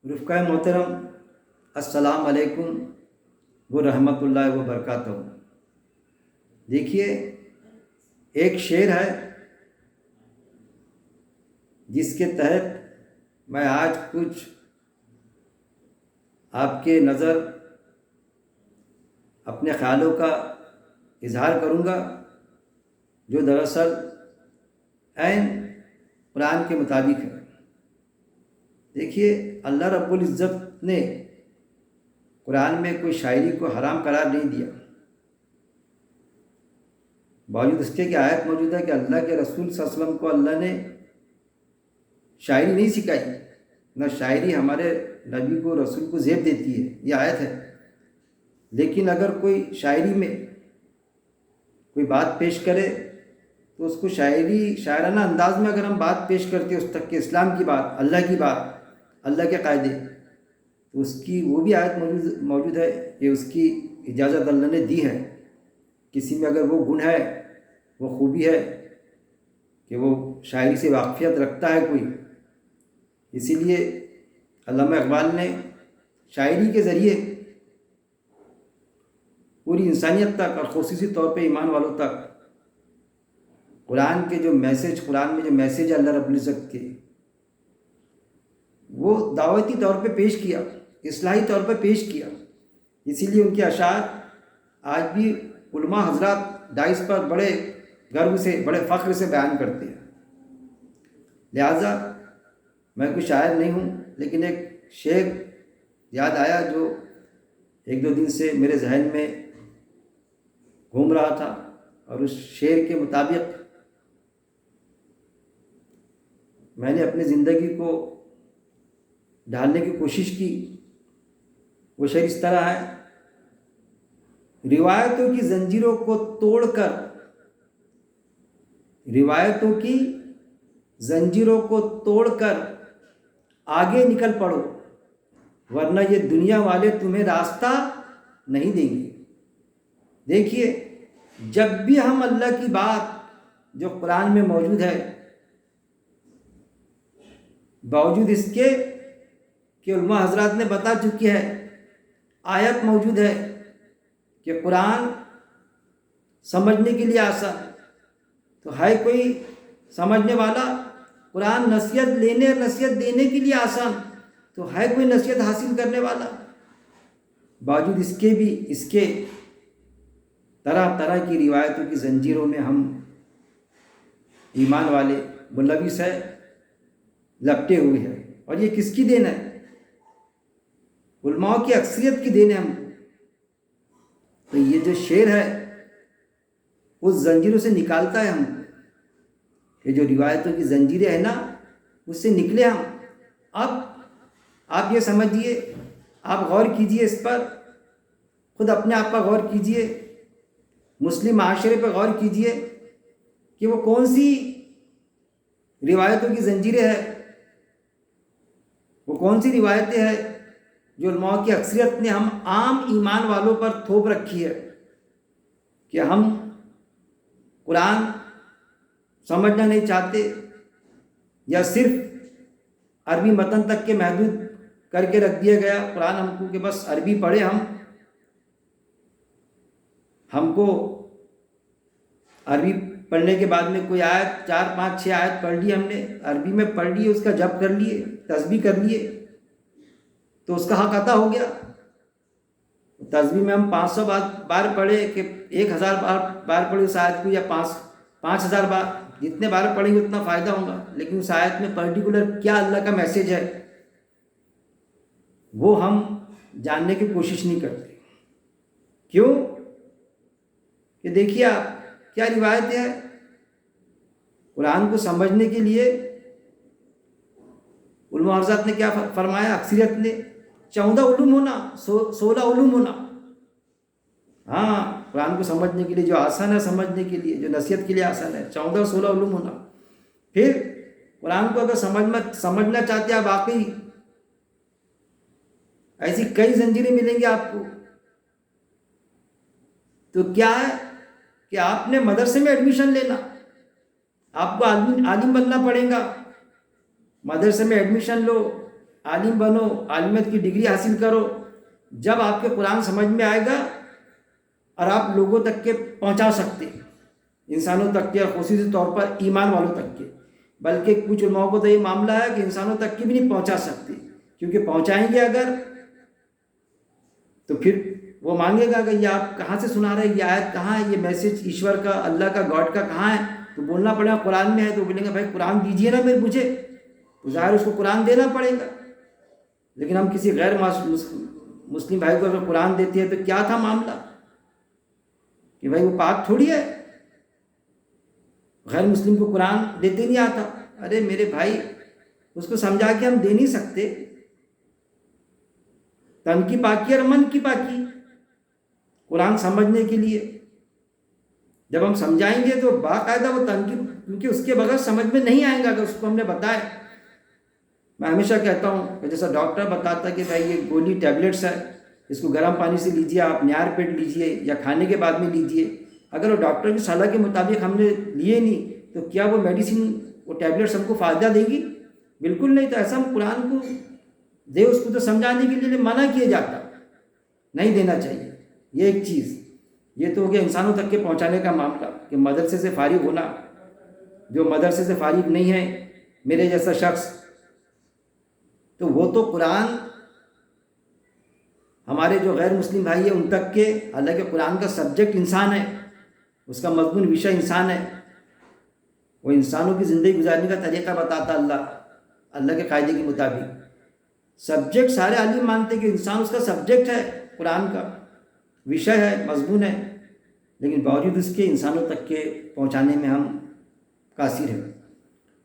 رفقۂ محترم، السلام علیکم ورحمۃ اللہ وبرکاتہ۔ دیکھیے، ایک شعر ہے جس کے تحت میں آج کچھ آپ کے نظر اپنے خیالوں کا اظہار کروں گا، جو دراصل عین قرآن کے مطابق ہے۔ دیکھیے، اللہ رب العزت نے قرآن میں کوئی شاعری کو حرام قرار نہیں دیا، باوجود اس کے کہ آیت موجود ہے کہ اللہ کے رسول صلی اللہ علیہ وسلم کو اللہ نے شاعری نہیں سکھائی، نہ شاعری ہمارے نبی کو رسول کو زیب دیتی ہے، یہ آیت ہے۔ لیکن اگر کوئی شاعری میں کوئی بات پیش کرے تو اس کو شاعرانہ انداز میں اگر ہم بات پیش کرتے ہیں اس تک کہ اسلام کی بات، اللہ کی بات، اللہ کے قاعدے، تو اس کی وہ بھی آیت موجود ہے کہ اس کی اجازت اللہ نے دی ہے۔ کسی میں اگر وہ گن ہے، وہ خوبی ہے کہ وہ شاعری سے واقفیت رکھتا ہے کوئی، اسی لیے علامہ اقبال نے شاعری کے ذریعے پوری انسانیت تک اور خصوصی طور پہ ایمان والوں تک قرآن کے جو میسج، قرآن میں جو میسج ہے اللہ رب العزت کے، وہ دعوتی طور پہ پیش کیا، اصلاحی طور پہ پیش کیا۔ اسی لیے ان کے اشعار آج بھی علماء حضرات داعش پر بڑے گرو سے، بڑے فخر سے بیان کرتے ہیں۔ لہٰذا میں کوئی شاعر نہیں ہوں، لیکن ایک شعر یاد آیا جو ایک دو دن سے میرے ذہن میں گھوم رہا تھا، اور اس شعر کے مطابق میں نے اپنی زندگی کو ڈھالنے کی کوشش کی۔ وہ شعر اس طرح ہے: روایتوں کی زنجیروں کو توڑ کر، روایتوں کی زنجیروں کو توڑ کر آگے نکل پڑو، ورنہ یہ دنیا والے تمہیں راستہ نہیں دیں گے۔ دیکھیے، جب بھی ہم اللہ کی بات جو قرآن میں موجود ہے، باوجود اس کے کہ علماء حضرات نے بتا چکی ہے، آیت موجود ہے کہ قرآن سمجھنے کے لیے آسان، تو ہے کوئی سمجھنے والا؟ قرآن نصیحت لینے اور نصیحت دینے کے لیے آسان، تو ہے کوئی نصیحت حاصل کرنے والا؟ باوجود اس کے بھی اس کے طرح طرح کی روایتوں کی زنجیروں میں ہم ایمان والے ملوث ہے، لپٹے ہوئے ہیں۔ اور یہ کس کی دین ہے؟ علماء کی اکثریت کی دین ہے ہم کو۔ تو یہ جو شعر ہے اس زنجیروں سے نکالتا ہے ہم کو، کہ جو روایتوں کی زنجیریں ہیں نا، اس سے نکلے ہم۔ اب آپ یہ سمجھیے، آپ غور کیجئے اس پر، خود اپنے آپ پر غور کیجئے، مسلم معاشرے پر غور کیجئے کہ وہ کون سی روایتوں کی زنجیریں ہیں، وہ کون سی روایتیں ہیں جو علماء کی اکثریت نے ہم عام ایمان والوں پر تھوپ رکھی ہے کہ ہم قرآن سمجھنا نہیں چاہتے، یا صرف عربی متن تک کے محدود کر کے رکھ دیا گیا قرآن ہم کو کہ بس عربی پڑھے ہم کو عربی پڑھنے کے بعد میں کوئی آیت 4 5 6 آیت پڑھ لی، ہم نے عربی میں پڑھ لی، اس کا جپ کر لیے، تسبیح کر لیے، تو اس کا حق عطا ہو گیا۔ تسبیح میں ہم 500 بار پڑھے کہ 1000 بار پڑھے اس آیت کو، یا 5000 بار، جتنے بار پڑھیں گے اتنا فائدہ ہوگا، لیکن اس آیت میں پرٹیکولر کیا اللہ کا میسج ہے وہ ہم جاننے کی کوشش نہیں کرتے۔ کیوں؟ کہ دیکھیے آپ کیا روایت ہے، قرآن کو سمجھنے کے لیے علماء حضرات نے کیا فرمایا، اکثریت نے 14 علوم ہونا، 16 علوم ہونا۔ ہاں، قرآن کو سمجھنے کے لیے جو آسان ہے، سمجھنے کے لیے جو نصیحت کے لیے آسان ہے، 14 16 علوم ہونا۔ پھر قرآن کو اگر سمجھنا چاہتے ہیں واقعی، ایسی کئی زنجیریں ملیں گی آپ کو، تو کیا ہے کہ آپ نے مدرسے میں ایڈمیشن لینا، آپ کو عالم بننا پڑے گا، مدرسے میں ایڈمیشن لو، عالم بنو، عالمیت کی ڈگری حاصل کرو، جب آپ کے قرآن سمجھ میں آئے گا اور آپ لوگوں تک کے پہنچا سکتے، انسانوں تک کے، اور خصوصی طور پر ایمان والوں تک کے. بلکہ کچھ علماء کو تو یہ معاملہ ہے کہ انسانوں تک کی بھی نہیں پہنچا سکتے، کیونکہ پہنچائیں گے اگر تو پھر وہ مانگے گا کہ یہ آپ کہاں سے سنا رہے ہیں، یہ آیت کہاں ہے، یہ میسج ایشور کا، اللہ کا، گاڈ کا کہاں ہے؟ تو بولنا پڑے گا قرآن میں ہے. تو بولیں گے بھائی قرآن دیجیے نا مجھے، تو ظاہر اس کو قرآن دینا پڑے گا. لیکن ہم کسی غیر مسلم بھائی کو اگر قرآن دیتے ہیں تو کیا تھا معاملہ کہ بھائی وہ پاک تھوڑی ہے، غیر مسلم کو قرآن دیتے نہیں آتا. ارے میرے بھائی، اس کو سمجھا کے ہم دے نہیں سکتے. تن کی پاکی اور من کی پاکی قرآن سمجھنے کے لیے جب ہم سمجھائیں گے تو باقاعدہ وہ تن کی، کیونکہ اس کے بغیر سمجھ میں نہیں آئیں گا اگر اس کو ہم نے بتایا. میں ہمیشہ کہتا ہوں کہ جیسا ڈاکٹر بتاتا ہے کہ بھائی یہ گولی ٹیبلٹس ہے، اس کو گرم پانی سے لیجیے، آپ نیار پیٹ لیجیے یا کھانے کے بعد میں لیجیے. اگر وہ ڈاکٹر کی صلاح کے مطابق ہم نے لیے نہیں تو کیا وہ میڈیسن، وہ ٹیبلٹس ہم کو فائدہ دے گی؟ بالکل نہیں. تو ایسا ہم قرآن کو دے، اس کو تو سمجھانے کے لیے منع کیا جاتا، نہیں دینا چاہیے. یہ ایک چیز، یہ تو ہو گیا انسانوں تک کے پہنچانے کا معاملہ کہ مدرسے سے فارغ ہونا. جو مدرسے سے فارغ نہیں ہے میرے جیسا شخص، تو وہ تو قرآن ہمارے جو غیر مسلم بھائی ہیں ان تک کے، حالانکہ قرآن کا سبجیکٹ انسان ہے، اس کا مضمون وشے انسان ہے. وہ انسانوں کی زندگی گزارنے کا طریقہ بتاتا اللہ کے قاعدے کے مطابق. سبجیکٹ سارے عالم مانتے کہ انسان اس کا سبجیکٹ ہے، قرآن کا وشے ہے، مضمون ہے، لیکن باوجود اس کے انسانوں تک کے پہنچانے میں ہم قاصر ہیں.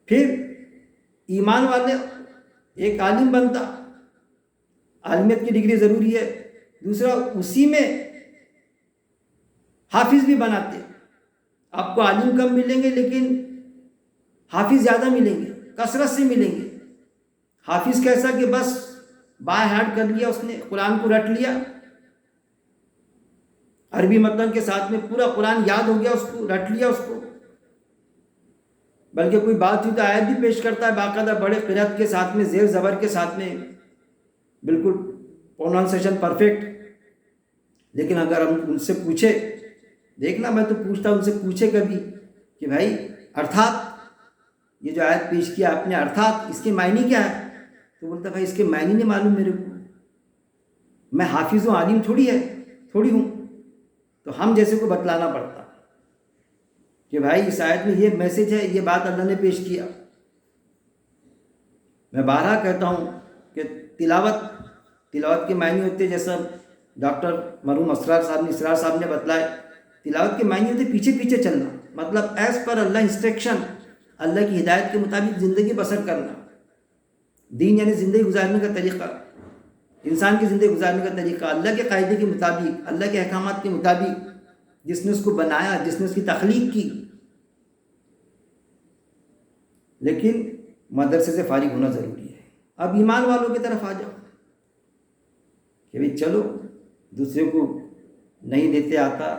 پھر ایمان والے، ایک عالم بنتا، عالمیت کی ڈگری ضروری ہے. دوسرا اسی میں حافظ بھی بناتے. آپ کو عالم کم ملیں گے لیکن حافظ زیادہ ملیں گے، کثرت سے ملیں گے. حافظ کیسا کہ بس بائے ہارٹ کر لیا، اس نے قرآن کو رٹ لیا، عربی متن کے ساتھ میں پورا قرآن یاد ہو گیا، اس کو رٹ لیا اس کو. بلکہ کوئی بات ہوئی تو آیت بھی پیش کرتا ہے باقاعدہ بڑے قرأت کے ساتھ میں، زیر زبر کے ساتھ میں، بالکل پروننسیشن پرفیکٹ. لیکن اگر ہم ان سے پوچھے، دیکھنا میں تو پوچھتا ان سے، پوچھے کبھی کہ بھائی ارتھات یہ جو آیت پیش کیا آپ نے، ارتھات اس کے معنی کیا ہے؟ تو بولتا بھائی اس کے معنی نہیں معلوم میرے کو، میں حافظ ہوں، عالم تھوڑی ہوں. تو ہم جیسے کو بتلانا پڑتا کہ بھائی اس آیت میں یہ میسج ہے، یہ بات اللہ نے پیش کیا. میں بارہا کہتا ہوں کہ تلاوت کے معنی ہوتے، جیسا ڈاکٹر مرحوم اسرار صاحب نے بتلایا، تلاوت کے معنی ہوتے پیچھے پیچھے چلنا، مطلب ایز پر اللہ انسٹرکشن، اللہ کی ہدایت کے مطابق زندگی بسر کرنا. دین یعنی زندگی گزارنے کا طریقہ، انسان کی زندگی گزارنے کا طریقہ اللہ کے قاعدے کے مطابق، اللہ کے احکامات کے مطابق، جس نے اس کو بنایا، جس نے اس کی تخلیق کی. لیکن مدرسے سے فارغ ہونا ضروری ہے. اب ایمان والوں کی طرف آ جاؤ کہ بھئی چلو، دوسرے کو نہیں دیتے آتا،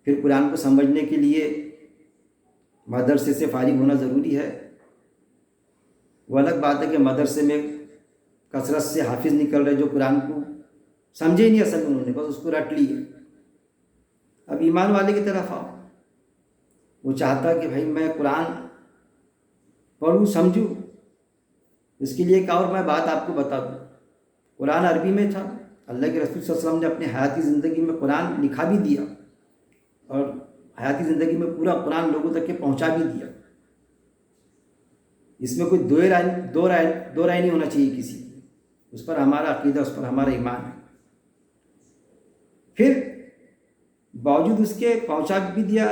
پھر قرآن کو سمجھنے کے لیے مدرسے سے فارغ ہونا ضروری ہے. وہ الگ بات ہے کہ مدرسے میں کثرت سے حافظ نکل رہے جو قرآن کو سمجھے ہی نہیں، اصل میں انہوں نے بس اس کو رٹ لیے. اب ایمان والے کی طرف آؤ، وہ چاہتا کہ بھائی میں قرآن پڑھوں، سمجھوں. اس کے لیے ایک اور میں بات آپ کو بتا دوں. قرآن عربی میں تھا، اللہ کے رسول صلی اللہ علیہ وسلم نے اپنے حیاتی زندگی میں قرآن لکھا بھی دیا اور حیاتی زندگی میں پورا قرآن لوگوں تک کے پہنچا بھی دیا. اس میں کوئی دو رائے نہیں ہونا چاہیے کسی کی. اس پر ہمارا عقیدہ، اس پر ہمارا ایمان ہے. پھر باوجود اس کے پہنچا بھی دیا.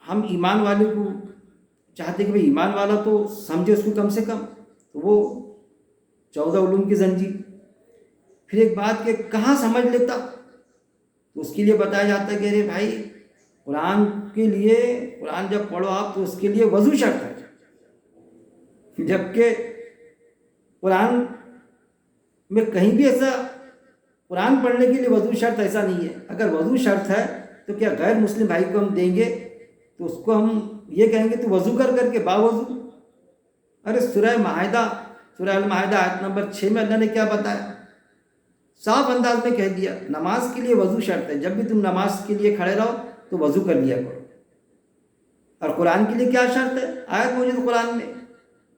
ہم ایمان والے کو چاہتے کہ بھئی ایمان والا تو سمجھے اس کو کم سے کم، تو وہ 14 علوم کی زنجیر. پھر ایک بات کہ کہاں سمجھ لیتا، تو اس کے لیے بتایا جاتا ہے کہ ارے بھائی قرآن کے لیے، قرآن جب پڑھو آپ تو اس کے لیے وضو شرط ہے. جبکہ قرآن میں کہیں بھی ایسا قرآن پڑھنے کے لیے وضو شرط ایسا نہیں ہے. اگر وضو شرط ہے تو کیا غیر مسلم بھائی کو ہم دیں گے تو اس کو ہم یہ کہیں گے تو وضو کر کے باوضو؟ ارے سورہ سورہ المائدہ آیت نمبر 6 میں اللہ نے کیا بتایا؟ صاف انداز میں کہہ دیا نماز کے لیے وضو شرط ہے، جب بھی تم نماز کے لیے کھڑے رہو تو وضو کر لیا کرو۔ اور قرآن کے لیے کیا شرط ہے؟ آیت موجود قرآن میں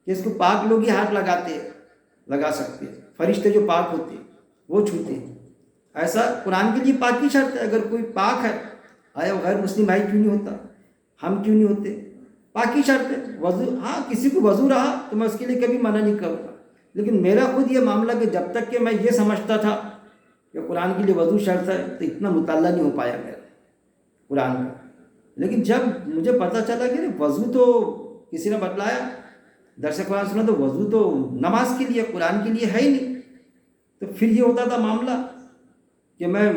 کہ اس کو پاک لوگ ہی ہاتھ لگا سکتے ہیں، فرشتے جو پاک ہوتے ہیں وہ چھوتے ہیں۔ ایسا قرآن کے لیے پاک کی شرط ہے، اگر کوئی پاک ہے، آیا غیر مسلم بھائی کیوں نہیں ہوتا، ہم کیوں نہیں ہوتے؟ پاک کی شرط ہے وضو۔ ہاں کسی کو وضو رہا تو میں اس کے لیے کبھی منع نہیں کروں گا، لیکن میرا خود یہ معاملہ کہ جب تک کہ میں یہ سمجھتا تھا کہ قرآن کے لیے وضو شرط ہے تو اتنا مطالعہ نہیں ہو پایا میرا قرآن کا۔ لیکن جب مجھے پتہ چلا کہ وضو تو کسی نے بتلایا، درس قرآن سنا تو وضو تو نماز کے لیے، قرآن کے لیے ہے ہی نہیں، تو پھر یہ ہوتا تھا معاملہ کہ میں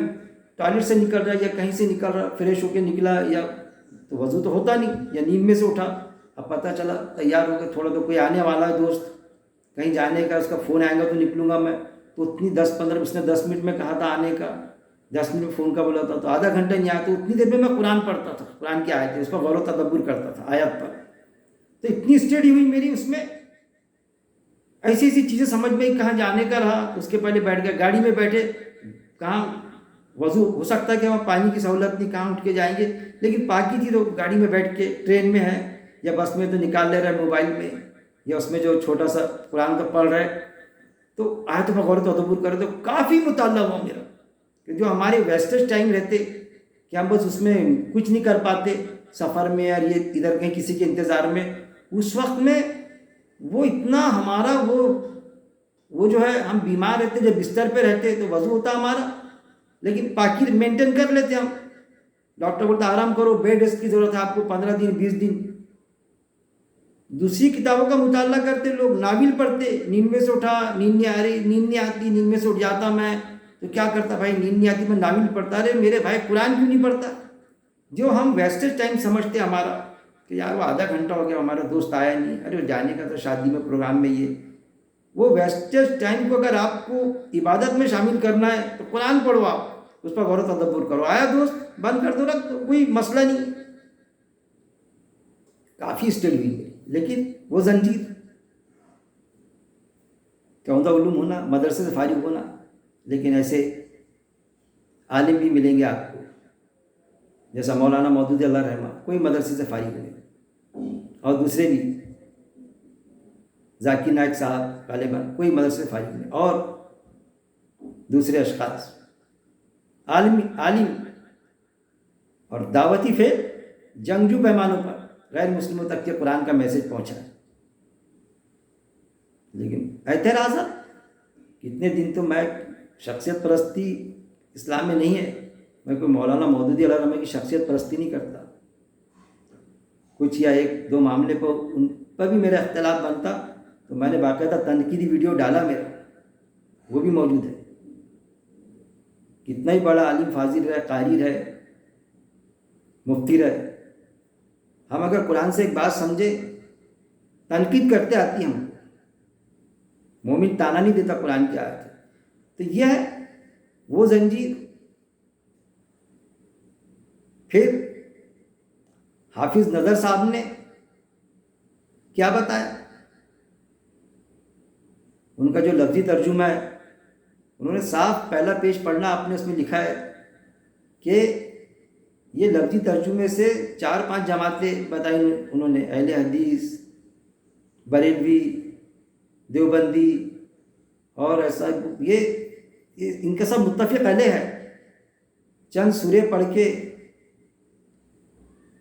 ٹوائلٹ سے نکل رہا یا کہیں سے نکل رہا، فریش ہو کے نکلا یا تو وضو تو ہوتا نہیں، یا نیند میں سے اٹھا، اب پتہ چلا تیار ہو کے تھوڑا تو کوئی آنے والا ہے دوست کہیں جانے کا، اس کا فون آئے گا تو نکلوں گا میں، تو اتنی 10-15 اس نے 10 منٹ میں کہا تھا آنے کا، 10 منٹ فون کا بولا تھا تو آدھا گھنٹہ نہیں آیا، تو اتنی دیر میں قرآن پڑھتا تھا، قرآن کی آیتیں اس پر غور و تدبر کرتا تھا آیت پر، تو اتنی اسٹڈی ہوئی میری اس میں، ایسی ایسی چیزیں سمجھ میں کہاں جانے کا رہا، اس کے پہلے بیٹھ گئے گاڑی میں بیٹھے، کہاں وضو ہو سکتا ہے کہ وہاں پانی کی سہولت نہیں، کہاں اٹھ کے جائیں گے، لیکن پاکی تھی تو گاڑی میں بیٹھ کے، ٹرین میں ہے یا بس میں تو نکال لے رہے موبائل میں، یا اس میں جو چھوٹا سا قرآن کا پڑھ رہے، تو آیتوں پر غور و تدبر کرے تو کافی مطالعہ ہوا میرا، کہ جو ہمارے ویسٹیج ٹائم رہتے کہ ہم بس اس میں کچھ نہیں کر پاتے، سفر میں اور یہ ادھر کہیں کسی کے انتظار میں، اس وقت میں وہ اتنا ہمارا وہ جو ہے ہم بیمار رہتے، جب بستر پہ رہتے تو وضو ہوتا ہمارا، لیکن پاکی مینٹین کر لیتے ہم، ڈاکٹر بولتا آرام کرو، بیڈ ریسٹ کی ضرورت ہے آپ کو 15 دن 20 دن، دوسری کتابوں کا مطالعہ کرتے لوگ، ناول پڑھتے، نیند میں سے اٹھا، نیند نہیں آ رہی، نیند نہیں آتی، نیند میں سے اٹھ جاتا میں تو کیا کرتا، بھائی نیند نہیں آتی میں ناول پڑھتا، ارے میرے بھائی قرآن کیوں نہیں پڑھتا؟ جو ہم ویسٹیج ٹائم سمجھتے ہمارا کہ یار وہ آدھا گھنٹہ ہو گیا ہمارا دوست آیا نہیں، ارے وہ جانے کا تھا شادی میں پروگرام میں، یہ وہ ویسٹیج ٹائم کو اگر آپ کو عبادت میں شامل کرنا ہے تو قرآن پڑھو، آپ اس پر غور و تدبر کرو، آیا دوست بند کر دو رکھ دو، کوئی مسئلہ نہیں۔ کافی اسٹڈی ہوئی، لیکن وہ زنجیر کیا علوم ہونا، مدرسے سے فارغ ہونا، لیکن ایسے عالم بھی ملیں گے آپ کو جیسا مولانا مودودی اللہ رحمہ، کوئی مدرسے سے فارغ نہیں، اور دوسرے بھی ذاکر نائک صاحب غالباً کوئی مدرسے سے فارغ نہیں، اور دوسرے اشخاص عالم اور دعوتی فعل جنگجو پیمانوں پر غیر مسلموں تک کے قرآن کا میسج پہنچا ہے، لیکن اعتراضات کتنے دن تو میں شخصیت پرستی اسلام میں نہیں ہے، میں کوئی مولانا مودودی علیہ رحمہ کی شخصیت پرستی نہیں کرتا، کچھ یا ایک دو معاملے پر ان پر بھی میرا اختلاف بنتا تو میں نے باقاعدہ تنقیدی ویڈیو ڈالا میرا، وہ بھی موجود ہے، کتنا ہی بڑا عالم فاضل رہے، قاری رہے، مفتی رہے، ہم اگر قرآن سے ایک بات سمجھے تنقید کرتے آتی ہم، مومن تانا نہیں دیتا قرآن کی آیت، تو یہ ہے وہ زنجیر۔ پھر حافظ نظر صاحب نے کیا بتایا، ان کا جو لفظی ترجمہ ہے انہوں نے صاف پہلا پیج پڑھنا، آپ نے اس میں لکھا ہے کہ یہ لفظی ترجمے سے 4-5 جماعتیں بتائی انہوں نے، اہل حدیث، بریلوی، دیوبندی، اور ایسا یہ ان کا سب متفق علیہ ہے، چند سورے پڑھ کے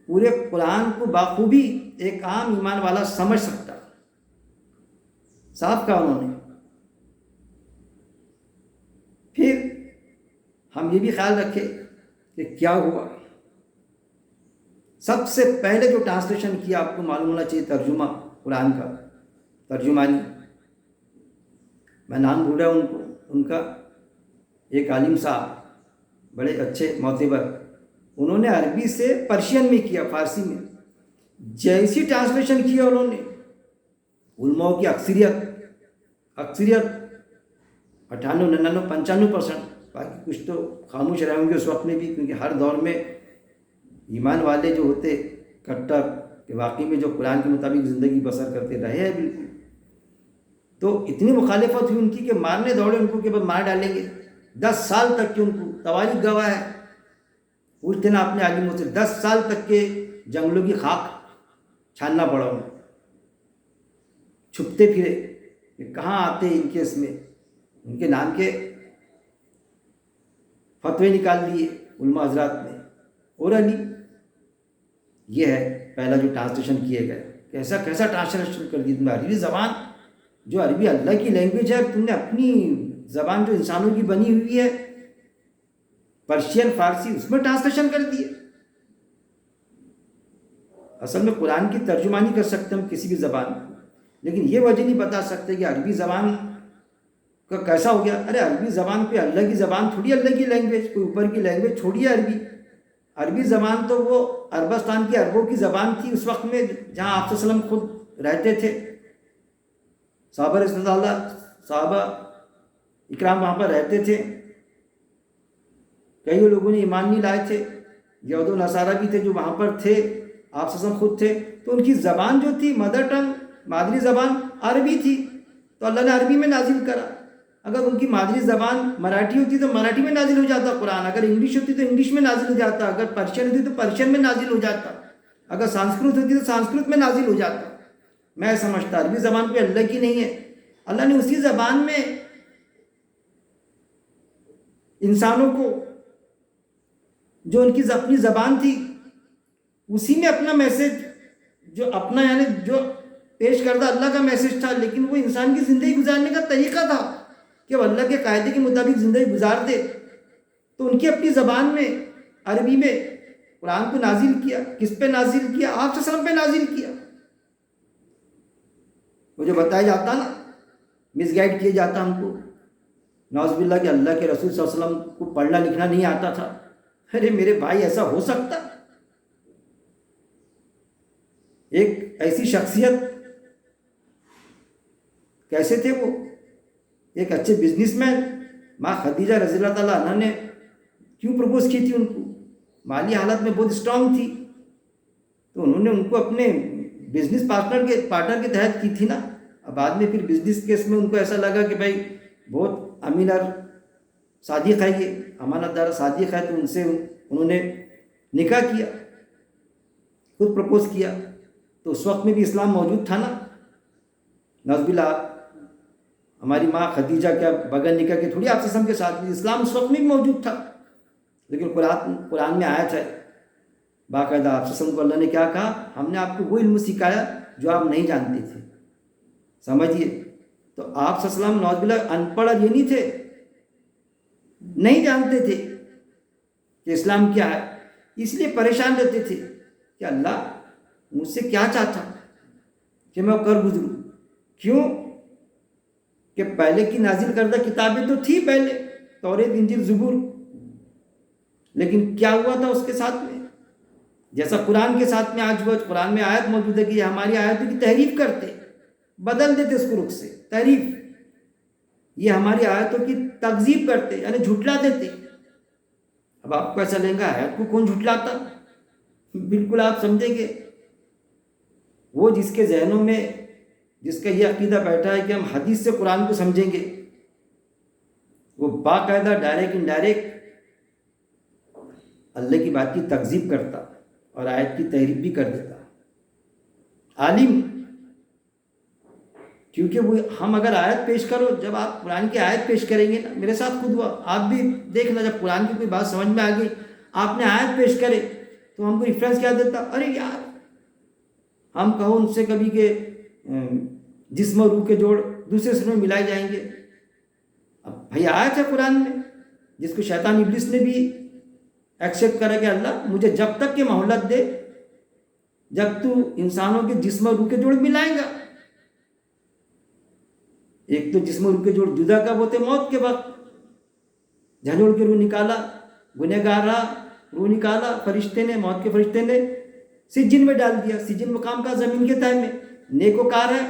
پورے قرآن کو بخوبی ایک عام ایمان والا سمجھ سکتا، صاف کہا انہوں نے۔ پھر ہم یہ بھی خیال رکھے کہ کیا ہوا، سب سے پہلے جو ٹرانسلیشن کیا آپ کو معلوم ہونا چاہیے، ترجمہ قرآن کا، ترجمانی، میں نام بھول رہا ہوں ان کا، ایک عالم صاحب بڑے اچھے معتبر، انہوں نے عربی سے پرشین میں کیا، فارسی میں، جیسی ٹرانسلیشن کیا انہوں نے، علماء کی اکثریت 98 99 95%، باقی کچھ تو خاموش رہے ہوں گے اس وقت میں بھی، کیونکہ ہر دور میں ایمان والے جو ہوتے کٹر کہ واقعی میں جو قرآن کے مطابق زندگی بسر کرتے رہے ہیں بالکل، تو اتنی مخالفت ہوئی ان کی کہ مارنے دوڑے ان کو کہ مار ڈالیں گے. 10 سال تک کہ ان کو تواریخ گواہ ہے، پوچھتے نا اپنے عالموں سے، 10 سال تک کے جنگلوں کی خاک چھاننا پڑا انہیں، چھپتے پھرے کہ کہاں آتے ان کے اس میں، ان کے نام کے فتوے نکال دیے علماء حضرات نے. اور علی یہ ہے پہلا جو ٹرانسلیشن کیے گئے. کیسا ٹرانسلیشن کر دی تم نے. عربی زبان جو عربی اللہ کی لینگویج ہے، تم نے اپنی زبان جو انسانوں کی بنی ہوئی ہے، پرشین فارسی، اس میں ٹرانسلیشن کر دیے. اصل میں قرآن کی ترجمانی کر سکتے ہم کسی بھی زبان میں، لیکن یہ وجہ نہیں بتا سکتے کہ عربی زبان کا کیسا ہو گیا. ارے عربی زبان کوئی اللہ کی زبان تھوڑی، اللہ کی لینگویج کوئی اوپر کی لینگویج چھوڑی ہے. عربی زبان تو وہ عربستان کی عربوں کی زبان تھی اس وقت میں جہاں آپ صلی اللہ علیہ وسلم خود رہتے تھے. صحابہ رضی اللہ، صحابہ اکرام وہاں پر رہتے تھے. کئی لوگوں نے ایمان نہیں لائے تھے، یہود و نصارہ بھی تھے جو وہاں پر تھے، آپ صلی اللہ علیہ وسلم خود تھے. تو ان کی زبان جو تھی مدر ٹنگ، مادری زبان عربی تھی، تو اللہ نے عربی میں نازل کرا. اگر ان کی مادری زبان مراٹھی ہوتی تو مراٹھی میں نازل ہو جاتا قرآن، اگر انگلش ہوتی تو انگلش میں نازل ہو جاتا، اگر پرشین ہوتی تو پرشین میں نازل ہو جاتا، اگر سانسکرت ہوتی تو سانسکرت میں نازل ہو جاتا. میں سمجھتا عربی زبان کوئی اللہ کی نہیں ہے. اللہ نے اسی زبان میں انسانوں کو، جو ان کی اپنی زبان تھی، اسی میں اپنا میسج، جو اپنا یعنی جو پیش کردہ اللہ کا میسج تھا، لیکن وہ انسان کی زندگی گزارنے کا طریقہ تھا کہ وہ اللہ کے قاعدے کے مطابق زندگی گزار دے. تو ان کی اپنی زبان میں عربی میں قرآن کو نازل کیا. کس پہ نازل کیا؟ آپ صلی اللہ علیہ وسلم پہ نازل کیا. وہ جو بتایا جاتا نا، مس گائیڈ کیا جاتا ہم کو، نعوذ باللہ کہ اللہ کے رسول صلی اللہ علیہ وسلم کو پڑھنا لکھنا نہیں آتا تھا. ارے میرے بھائی ایسا ہو سکتا؟ ایک ایسی شخصیت کیسے تھے وہ؟ ایک اچھے بزنس مین، ماں خدیجہ رضی اللہ تعالیٰ عنہ نے کیوں پرپوز کی تھی ان کو؟ مالی حالت میں بہت اسٹرانگ تھی، تو انہوں نے ان کو اپنے بزنس پارٹنر کے تحت کی تھی نا. اب بعد میں پھر بزنس کیس میں ان کو ایسا لگا کہ بھائی بہت امین اور صادق ہے، یہ امانت دار صادق ہے، تو ان سے انہوں نے نکاح کیا، خود پرپوز کیا. تو اس وقت میں بھی اسلام موجود تھا نا. نعوذ باللہ ہماری ماں خدیجہ کیا بغیر نکاح کے تھوڑی آپ سے سم کے ساتھ بھی، اسلام اس وقت میں بھی موجود تھا. لیکن قرآن میں آیت ہے باقاعدہ، آپ سے سم کو اللہ نے کیا کہا؟ ہم نے آپ کو وہ علم سکھایا جو آپ نہیں جانتے تھے. سمجھیے، تو آپ صلی اللہ علیہ وسلم نعوذ باللہ ان پڑھ یہ نہیں تھے، نہیں جانتے تھے کہ اسلام کیا ہے، اس لیے پریشان رہتے تھے کہ اللہ مجھ سے کیا چاہتا کہ میں کر گزروں. کیوں کہ پہلے کی نازل کردہ کتابیں تو تھی پہلے، توریت انجیل زبور، لیکن کیا ہوا تھا اس کے ساتھ میں؟ جیسا قرآن کے ساتھ میں آج ہوا. قرآن میں آیت موجود ہے کہ یہ ہماری آیتوں کی تحریف کرتے، بدل دیتے اس کو رخ سے. تحریف، یہ ہماری آیتوں کی تکذیب کرتے یعنی جھٹلا دیتے. اب آپ کو ایسا لیں گا آیت کو کون جھٹلاتا؟ بالکل آپ سمجھیں گے وہ جس کے ذہنوں میں، جس کا یہ عقیدہ بیٹھا ہے کہ ہم حدیث سے قرآن کو سمجھیں گے، وہ باقاعدہ ڈائریکٹ انڈائریکٹ اللہ کی بات کی تکذیب کرتا اور آیت کی تحریف بھی کر دیتا. عالم، کیونکہ وہ ہم اگر آیت پیش کرو، جب آپ قرآن کی آیت پیش کریں گے نا، میرے ساتھ خود ہوا، آپ بھی دیکھنا، جب قرآن کی کوئی بات سمجھ میں آ گئی، آپ نے آیت پیش کرے تو ہم کو ریفرنس کیا دیتا؟ ارے یار، ہم کہو ان سے کبھی کہ جسم و روح کے جوڑ دوسرے سر میں ملائے جائیں گے. اب بھائی آیت ہے قرآن میں، جس کو شیطان ابلیس نے بھی ایکسیپٹ کرا کہ اللہ مجھے جب تک کہ مہلت دے جب تو انسانوں کے جسم و روح کے جوڑ ملائیں گا. ایک تو جسم و روح کے جوڑ جدا کب ہوتے؟ موت کے وقت. جھنجھوڑ کے روح نکالا، گنہگار رہا، روح نکالا، فرشتے نے، موت کے فرشتے نے سجن میں ڈال دیا. سجن مقام کا زمین کے تہہ میں. نیکوکار ہے،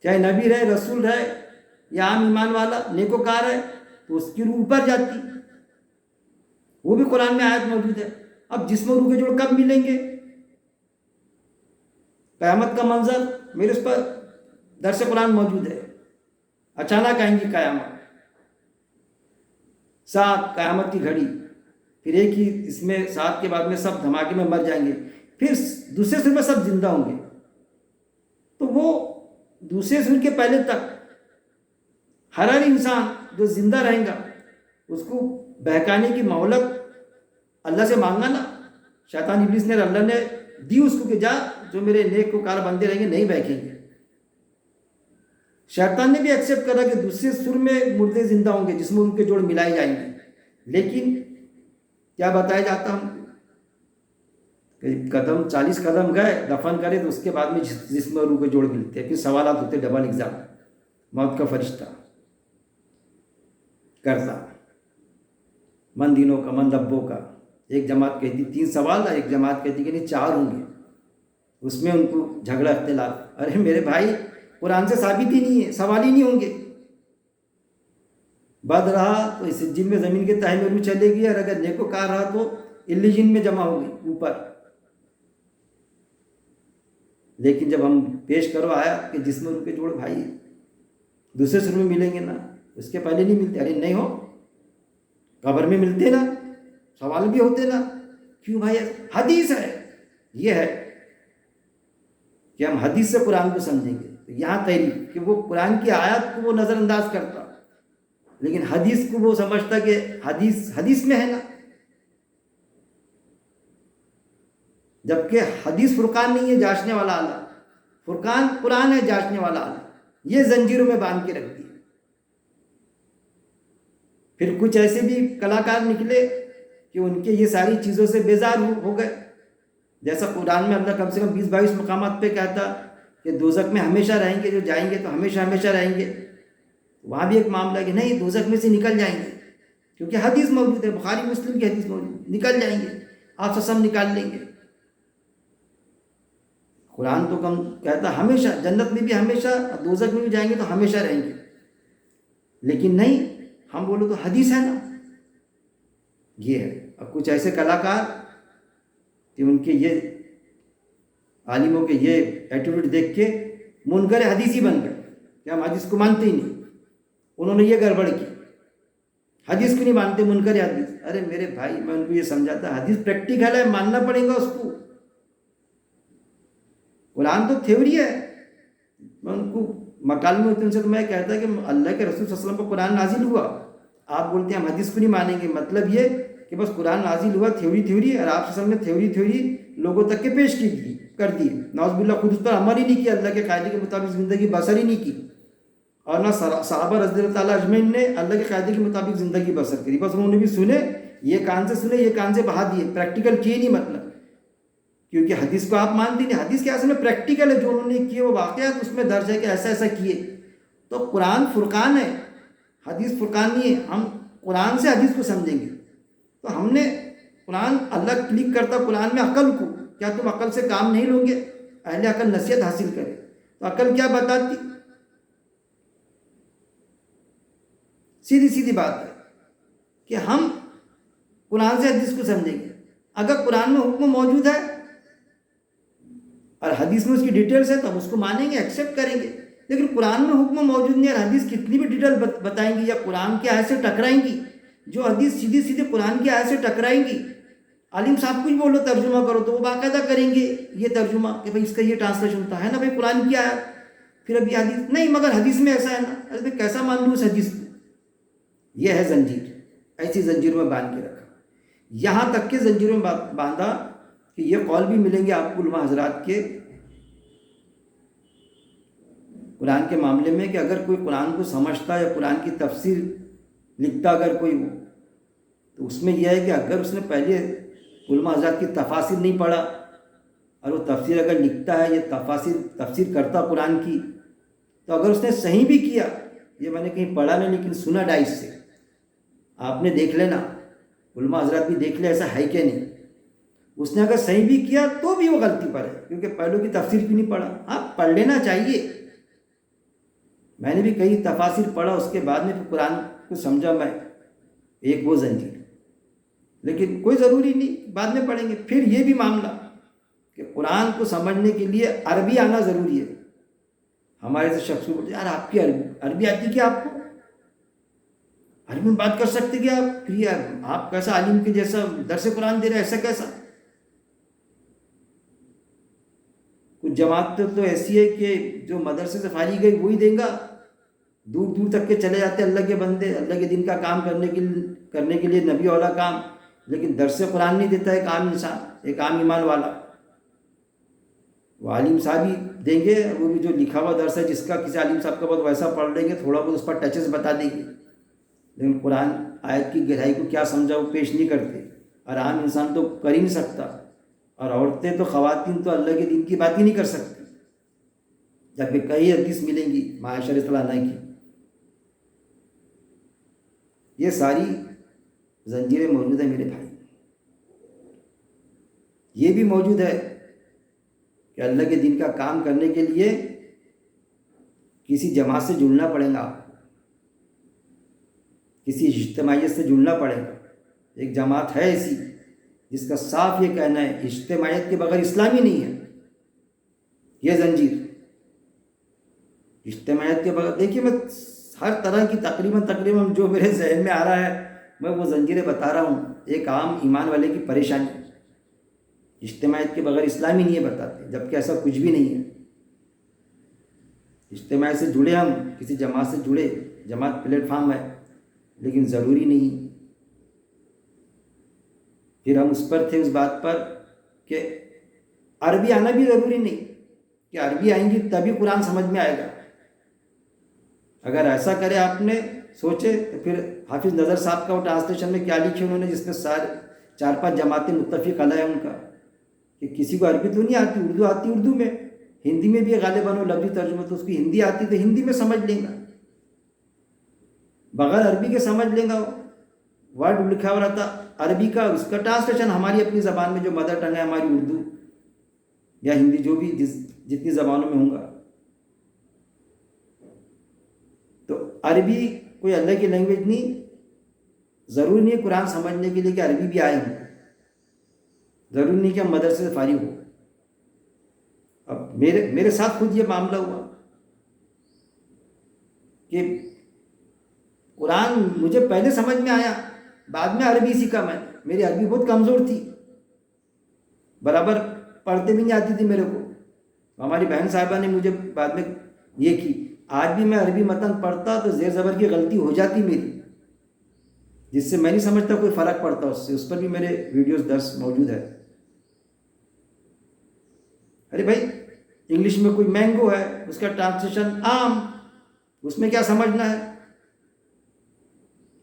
چاہے نبی رہے، رسول رہے یا عام ایمان والا، نیکوکار ہے تو اس کی روح اوپر جاتی. وہ بھی قرآن میں آیت موجود ہے. اب جسم و روح کے جوڑ کب ملیں گے؟ قیامت کا منظر میرے اس پر درس قرآن موجود ہے. اچانک آئیں گی قیامت، سات قیامت کی گھڑی، پھر ایک ہی اس میں سات کے بعد میں سب دھماکے میں مر جائیں گے، پھر دوسرے سور میں سب زندہ ہوں گے. تو وہ دوسرے سور کے پہلے تک ہر انسان جو زندہ رہے گا اس کو بہکانے کی مہلت اللہ سے مانگنا نا. شیطان ابلیس نے اللہ نے دی اس کو کہ جا، جو میرے نیک وکار بندے رہیں گے نہیں بہکیں گے. شیطان نے بھی ایکسیپٹ کرا کہ دوسرے سر میں مردے زندہ ہوں گے جس میں ان کے جوڑ ملائے جائیں گے. لیکن کیا بتایا جاتا ہم کہ قدم 40 قدم گئے دفن کرے تو اس کے بعد میں جسم اور روح کے جوڑ ملتے ہیں. پھر سوالات ہوتے، ڈبل ایگزام، موت کا فرشتہ، قرضہ، من دینوں کا، من ربوں کا. ایک جماعت کہتی 3 سوال، ایک جماعت کہتی کہ نہیں 4 ہوں گے. اس میں ان کو جھگڑا اختلاف. ارے میرے بھائی قرآن سے ثابت ہی نہیں ہے، سوال ہی نہیں ہوں گے. بد رہا تو اس جن میں زمین کے تہہ میں روح چلے گی، اور اگر نیکوکار رہا تو علیین میں جمع ہوگی اوپر. لیکن جب ہم پیش کرو آیا کہ جس میں روح کے جوڑ بھائی دوسرے سر میں ملیں گے نا، اس کے پہلے نہیں ملتے. ارے نہیں ہو، قبر میں ملتے نا، سوال بھی ہوتے نا. کیوں بھائی؟ حدیث ہے. یہ ہے کہ ہم حدیث سے قرآن کو سمجھیں گے. تو یہاں تحریف کہ وہ قرآن کی آیات کو وہ نظر انداز کرتا، لیکن حدیث کو وہ سمجھتا کہ حدیث میں ہے نا. جبکہ حدیث فرقان نہیں ہے جانچنے والا اللہ، فرقان قرآن ہے جانچنے والا اللہ. یہ زنجیروں میں باندھ کے رکھ دی. پھر کچھ ایسے بھی کلاکار نکلے کہ ان کے یہ ساری چیزوں سے بیزار ہو گئے. جیسا قرآن میں اللہ کم سے کم 20-22 مقامات پہ کہتا کہ دوزخ میں ہمیشہ رہیں گے، جو جائیں گے تو ہمیشہ ہمیشہ رہیں گے. وہاں بھی ایک معاملہ کہ نہیں دوزخ میں سے نکل جائیں گے، کیونکہ حدیث موجود ہے، بخاری مسلم کی حدیث موجود، نکل جائیں گے، آپ سب نکال لیں گے. قرآن تو کم کہتا ہمیشہ جنت میں بھی ہمیشہ، دوزخ میں بھی جائیں گے تو ہمیشہ رہیں گے. لیکن نہیں، ہم بولو تو حدیث ہے نا. یہ ہے. اب کچھ ایسے کلاکار کہ ان کے یہ عالموں کے یہ ایٹیٹیوڈ دیکھ کے منکر حدیث ہی بن گئے کہ ہم حدیث کو مانتے ہی نہیں. انہوں نے یہ گڑبڑ کی، حدیث کو نہیں مانتے، منکر حدیث. ارے میرے بھائی میں ان کو یہ سمجھاتا حدیث پریکٹیکل ہے، ماننا پڑے گا اس کو. قرآن تو تھیوری ہے. میں ان کو مکالمے ہوتے ان سے تو میں کہتا کہ اللہ کے رسول صلی اللہ علیہ وسلم پر قرآن نازل ہوا، آپ بولتے ہیں ہم حدیث کو نہیں مانیں گے. مطلب یہ کہ بس قرآن نازل ہوا تھیوری، اور آپ صلی اللہ علیہ وسلم نے تھیوری لوگوں تک کے پیش کر دی. نعوذ باللہ خود اس پر عمل ہی نہیں کیا، اللہ کے قاعدے کے مطابق زندگی بسر ہی نہیں کی، اور نہ صحابہ رضی اللہ تعالیٰ اجمعین نے اللہ کے قاعدے کے مطابق زندگی بسر کری. بس انہوں نے بھی سنے، یہ کان سے سنے، یہ کان سے بہا دیے، پریکٹیکل کیے نہیں. مطلب کیونکہ حدیث کو آپ مانتے نہیں. حدیث کے اصل میں پریکٹیکل ہے، جو انہوں نے کیے وہ واقعات اس میں درج ہے کہ ایسا ایسا کیے. تو قرآن فرقان ہے، حدیث فرقان نہیں ہے. ہم قرآن سے حدیث کو سمجھیں گے. تو ہم نے قرآن، اللہ کلک کرتا قرآن میں عقل کو، کیا تم عقل سے کام نہیں لو گے؟ اہل عقل نصیحت حاصل کرے. تو عقل کیا بتاتی؟ سیدھی بات ہے کہ ہم قرآن سے حدیث کو سمجھیں گے. اگر قرآن میں حکم موجود ہے اور حدیث میں اس کی ڈیٹیلز ہے تو ہم اس کو مانیں گے، ایکسیپٹ کریں گے. لیکن قرآن میں حکم موجود نہیں اور حدیث کتنی بھی ڈیٹیل بتائیں گی یا قرآن کی آیت سے ٹکرائیں گی، جو حدیث سیدھی قرآن کی آیت سے ٹکرائیں گی. عالم صاحب کچھ بولو ترجمہ کرو تو وہ باقاعدہ کریں گے یہ ترجمہ کہ بھائی اس کا یہ ٹرانسلیشن ہوتا ہے نا بھائی قرآن کی آیت، پھر ابھی حدیث نہیں مگر حدیث میں ایسا ہے نا. ارے کیسا مان لوں اس حدیث کو؟ یہ ہے زنجیر. ایسی زنجیروں میں باندھ کے رکھا. یہاں تک کہ زنجیروں میں باندھا کہ یہ قول بھی ملیں گے آپ کو علماء حضرات کے قرآن کے معاملے میں کہ اگر کوئی قرآن کو سمجھتا یا قرآن کی تفسیر لکھتا اگر کوئی ہو تو اس میں یہ ہے کہ اگر اس نے پہلے علماء حضرات کی تفاسیر نہیں پڑھا اور وہ تفسیر اگر لکھتا ہے یا تفسیر کرتا قرآن کی، تو اگر اس نے صحیح بھی کیا، یہ میں نے کہیں پڑھا نہیں لیکن سنا ڈائس سے، آپ نے دیکھ لینا، علماء حضرات بھی دیکھ لے ایسا ہے کہ نہیں، اس نے اگر صحیح بھی کیا تو بھی وہ غلطی پر ہے کیونکہ پہلوں کی تفسیر کیوں نہیں پڑھا. آپ پڑھ لینا چاہیے. میں نے بھی کئی تفاسیر پڑھا، اس کے بعد میں قرآن کو سمجھا میں. ایک وہ زنجیر، لیکن کوئی ضروری نہیں، بعد میں پڑھیں گے. پھر یہ بھی معاملہ کہ قرآن کو سمجھنے کے لیے عربی آنا ضروری ہے. ہمارے سے شخص کو بولتے یار آپ کی عربی آتی کیا، آپ کو عربی میں بات کر سکتے کیا آپ، پھر یار آپ کیسا عالم کے جیسا درس قرآن دے رہے، ایسا کیسا؟ کچھ جماعت تو ایسی ہے کہ جو مدرسے سے فارغ گئی وہی دیں گا، دور دور تک کے چلے جاتے اللہ کے بندے، اللہ کے دین کا کام کرنے کے لیے نبی والا کام، لیکن درس قرآن نہیں دیتا ایک عام انسان، ایک عام ایمان والا۔ وہ عالم صاحب ہی دیں گے، وہ بھی جو لکھا ہوا درس ہے جس کا کسی عالم صاحب کا بہت ویسا پڑھ لیں گے، تھوڑا بہت اس پر ٹچز بتا دیں گے، لیکن قرآن آیت کی گہرائی کو کیا سمجھا وہ پیش نہیں کرتے، اور عام انسان تو کر ہی نہیں سکتا، اور عورتیں تو خواتین تو اللہ کے دین کی بات ہی نہیں کر سکتی، جبکہ کئی حدیث ملیں گی معاشرہ صلی اللہ علیہ کی۔ یہ ساری زنجیریں موجود ہیں میرے بھائی۔ یہ بھی موجود ہے کہ اللہ کے دین کا کام کرنے کے لیے کسی جماعت سے جڑنا پڑے گا، کسی اجتماعیت سے جڑنا پڑے گا۔ ایک جماعت ہے ایسی جس کا صاف یہ کہنا ہے اجتماعیت کے بغیر اسلامی نہیں ہے، یہ زنجیر اجتماعیت کے بغیر۔ دیکھیے میں ہر طرح کی تقریباً جو میرے ذہن میں آ رہا ہے میں وہ زنجیریں بتا رہا ہوں، ایک عام ایمان والے کی پریشانی، اجتماعیت کے بغیر اسلامی نہیں ہے بتاتے، جبکہ ایسا کچھ بھی نہیں ہے۔ اجتماعیت سے جڑے، ہم کسی جماعت سے جڑے، جماعت پلیٹ فارم ہے، لیکن ضروری نہیں۔ پھر ہم اس پر تھے، اس بات پر کہ عربی آنا بھی ضروری نہیں کہ عربی آئیں گی تبھی قرآن سمجھ میں آئے گا۔ اگر ایسا کرے آپ نے سوچے تو پھر حافظ نظر صاحب کا وہ ٹرانسلیشن میں کیا لکھے انہوں نے، جس میں 4-5 جماعتیں متفق علیہ ان کا، کہ کسی کو عربی تو نہیں آتی، اردو آتی، اردو میں، ہندی میں بھی غالباً وہ لفظی ترجمہ، تو اس کی ہندی آتی تو ہندی میں سمجھ لیں گا، بغیر عربی کے سمجھ لیں گا۔ ورڈ لکھا ہوا رہتا عربی کا، اس کا ٹرانسلیشن ہماری اپنی زبان میں جو مدر ٹنگ ہے ہماری اردو یا ہندی، جو بھی جتنی زبانوں میں ہوں گا۔ تو عربی کوئی اللہ کی لینگویج نہیں، ضروری نہیں ہے قرآن سمجھنے کے لیے کہ عربی بھی آئے ہوں، ضروری نہیں کہ ہم مدرسے سے فارغ ہو۔ اب میرے ساتھ خود یہ معاملہ ہوا کہ قرآن مجھے پہلے سمجھ میں آیا، بعد میں عربی سیکھا میں نے، میری عربی بہت کمزور تھی، برابر پڑھتے بھی نہیں آتی تھی میرے کو۔ ہماری بہن صاحبہ نے مجھے بعد میں یہ کی، آج بھی میں عربی متن پڑھتا تو زیر زبر کی غلطی ہو جاتی میری، جس سے میں نہیں سمجھتا کوئی فرق پڑتا اس سے، اس پر بھی میرے ویڈیوز درس موجود ہے۔ ارے بھائی انگلش میں کوئی مینگو ہے، اس کا ٹرانسلیشن آم، اس میں کیا سمجھنا ہے؟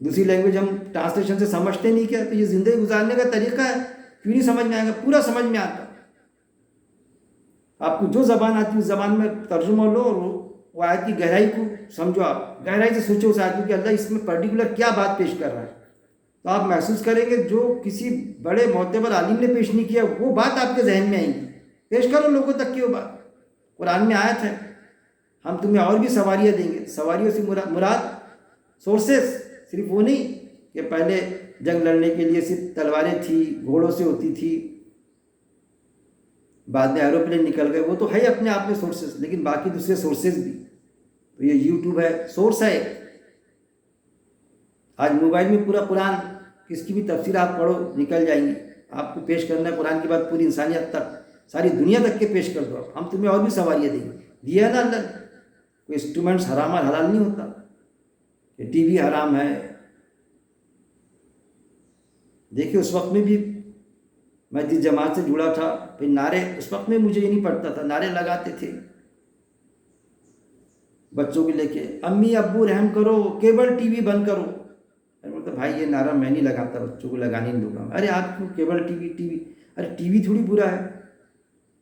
دوسری لینگویج ہم ٹرانسلیشن سے سمجھتے نہیں کیا؟ تو یہ زندگی گزارنے کا طریقہ ہے، کیوں نہیں سمجھ میں آئے گا؟ پورا سمجھ میں آتا۔ آپ کو جو زبان آتی ہے اس زبان میں ترجمہ لو اور وہ آیت کی گہرائی کو سمجھو، آپ گہرائی سے سوچو اس آیت کو کہ اللہ اس میں پرٹیکولر کیا بات پیش کر رہا ہے، تو آپ محسوس کریں گے جو کسی بڑے معتبر عالم نے پیش نہیں کیا وہ بات آپ کے ذہن میں آئیں گی۔ پیش کرو لوگوں تک کی وہ بات، قرآن میں آیت ہے، ہم تمہیں اور بھی سواریاں دیں گے۔ سواریوں سے مراد سورسز صرف وہ نہیں کہ پہلے جنگ لڑنے کے لیے صرف تلواریں تھی، گھوڑوں سے ہوتی تھی، بعد میں ایروپلین نکل گئے، وہ تو ہے اپنے آپ میں سورسز، لیکن باقی دوسرے سورسز بھی۔ تو یہ یوٹیوب ہے، سورس ہے۔ آج موبائل میں پورا قرآن، کس کی بھی تفسیر آپ پڑھو نکل جائیں گی، آپ کو پیش کرنا ہے قرآن کی بات پوری انسانیت تک، ساری دنیا تک کے پیش کر دو آپ، ہم تمہیں اور بھی سواریاں دیں گے۔ دیا ہے نا اللہ نے، کوئی انسٹرومنٹس حرام اور حلال نہیں ہوتا کہ ٹی وی حرام ہے۔ دیکھیے اس وقت میں بھی میں جس جماعت سے جڑا تھا، پھر نعرے، اس وقت میں مجھے یہ نہیں پڑتا تھا، نعرے لگاتے تھے بچوں کو لے کے، امی ابو رحم کرو، کیبل ٹی وی بند کرو۔ بولتا بھائی یہ نعرہ میں نہیں لگاتا، بچوں کو لگانے نہیں دوں گا۔ ارے آپ کیوں کیبل ٹی وی؟ ارے ٹی وی تھوڑی برا ہے،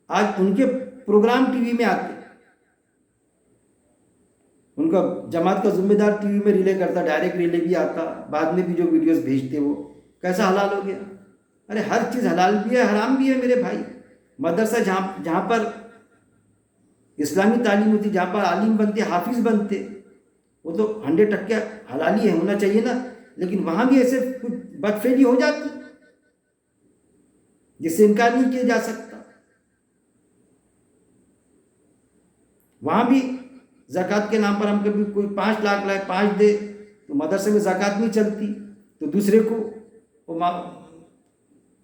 آج ان کے پروگرام ٹی وی میں آتے، ان کا جماعت کا ذمہ دار ٹی وی میں ریلے کرتا، ڈائریکٹ ریلے بھی آتا، بعد میں بھی جو ویڈیوز بھیجتے وہ کیسا حلال ہو گیا؟ ارے ہر چیز حلال بھی ہے حرام بھی ہے میرے بھائی۔ مدرسہ جہاں پر اسلامی تعلیم ہوتی، جہاں پر عالم بنتے، حافظ بنتے، وہ تو 100% حلال ہی ہونا چاہیے نا، لیکن وہاں بھی ایسے کچھ بدفعلی ہو جاتی جس سے انکار نہیں کیا جا سکتا۔ وہاں بھی زکوٰۃ کے نام پر ہم کبھی کوئی 5 لاکھ لائے 5 دے تو مدرسے میں زکوٰۃ نہیں چلتی، تو دوسرے کو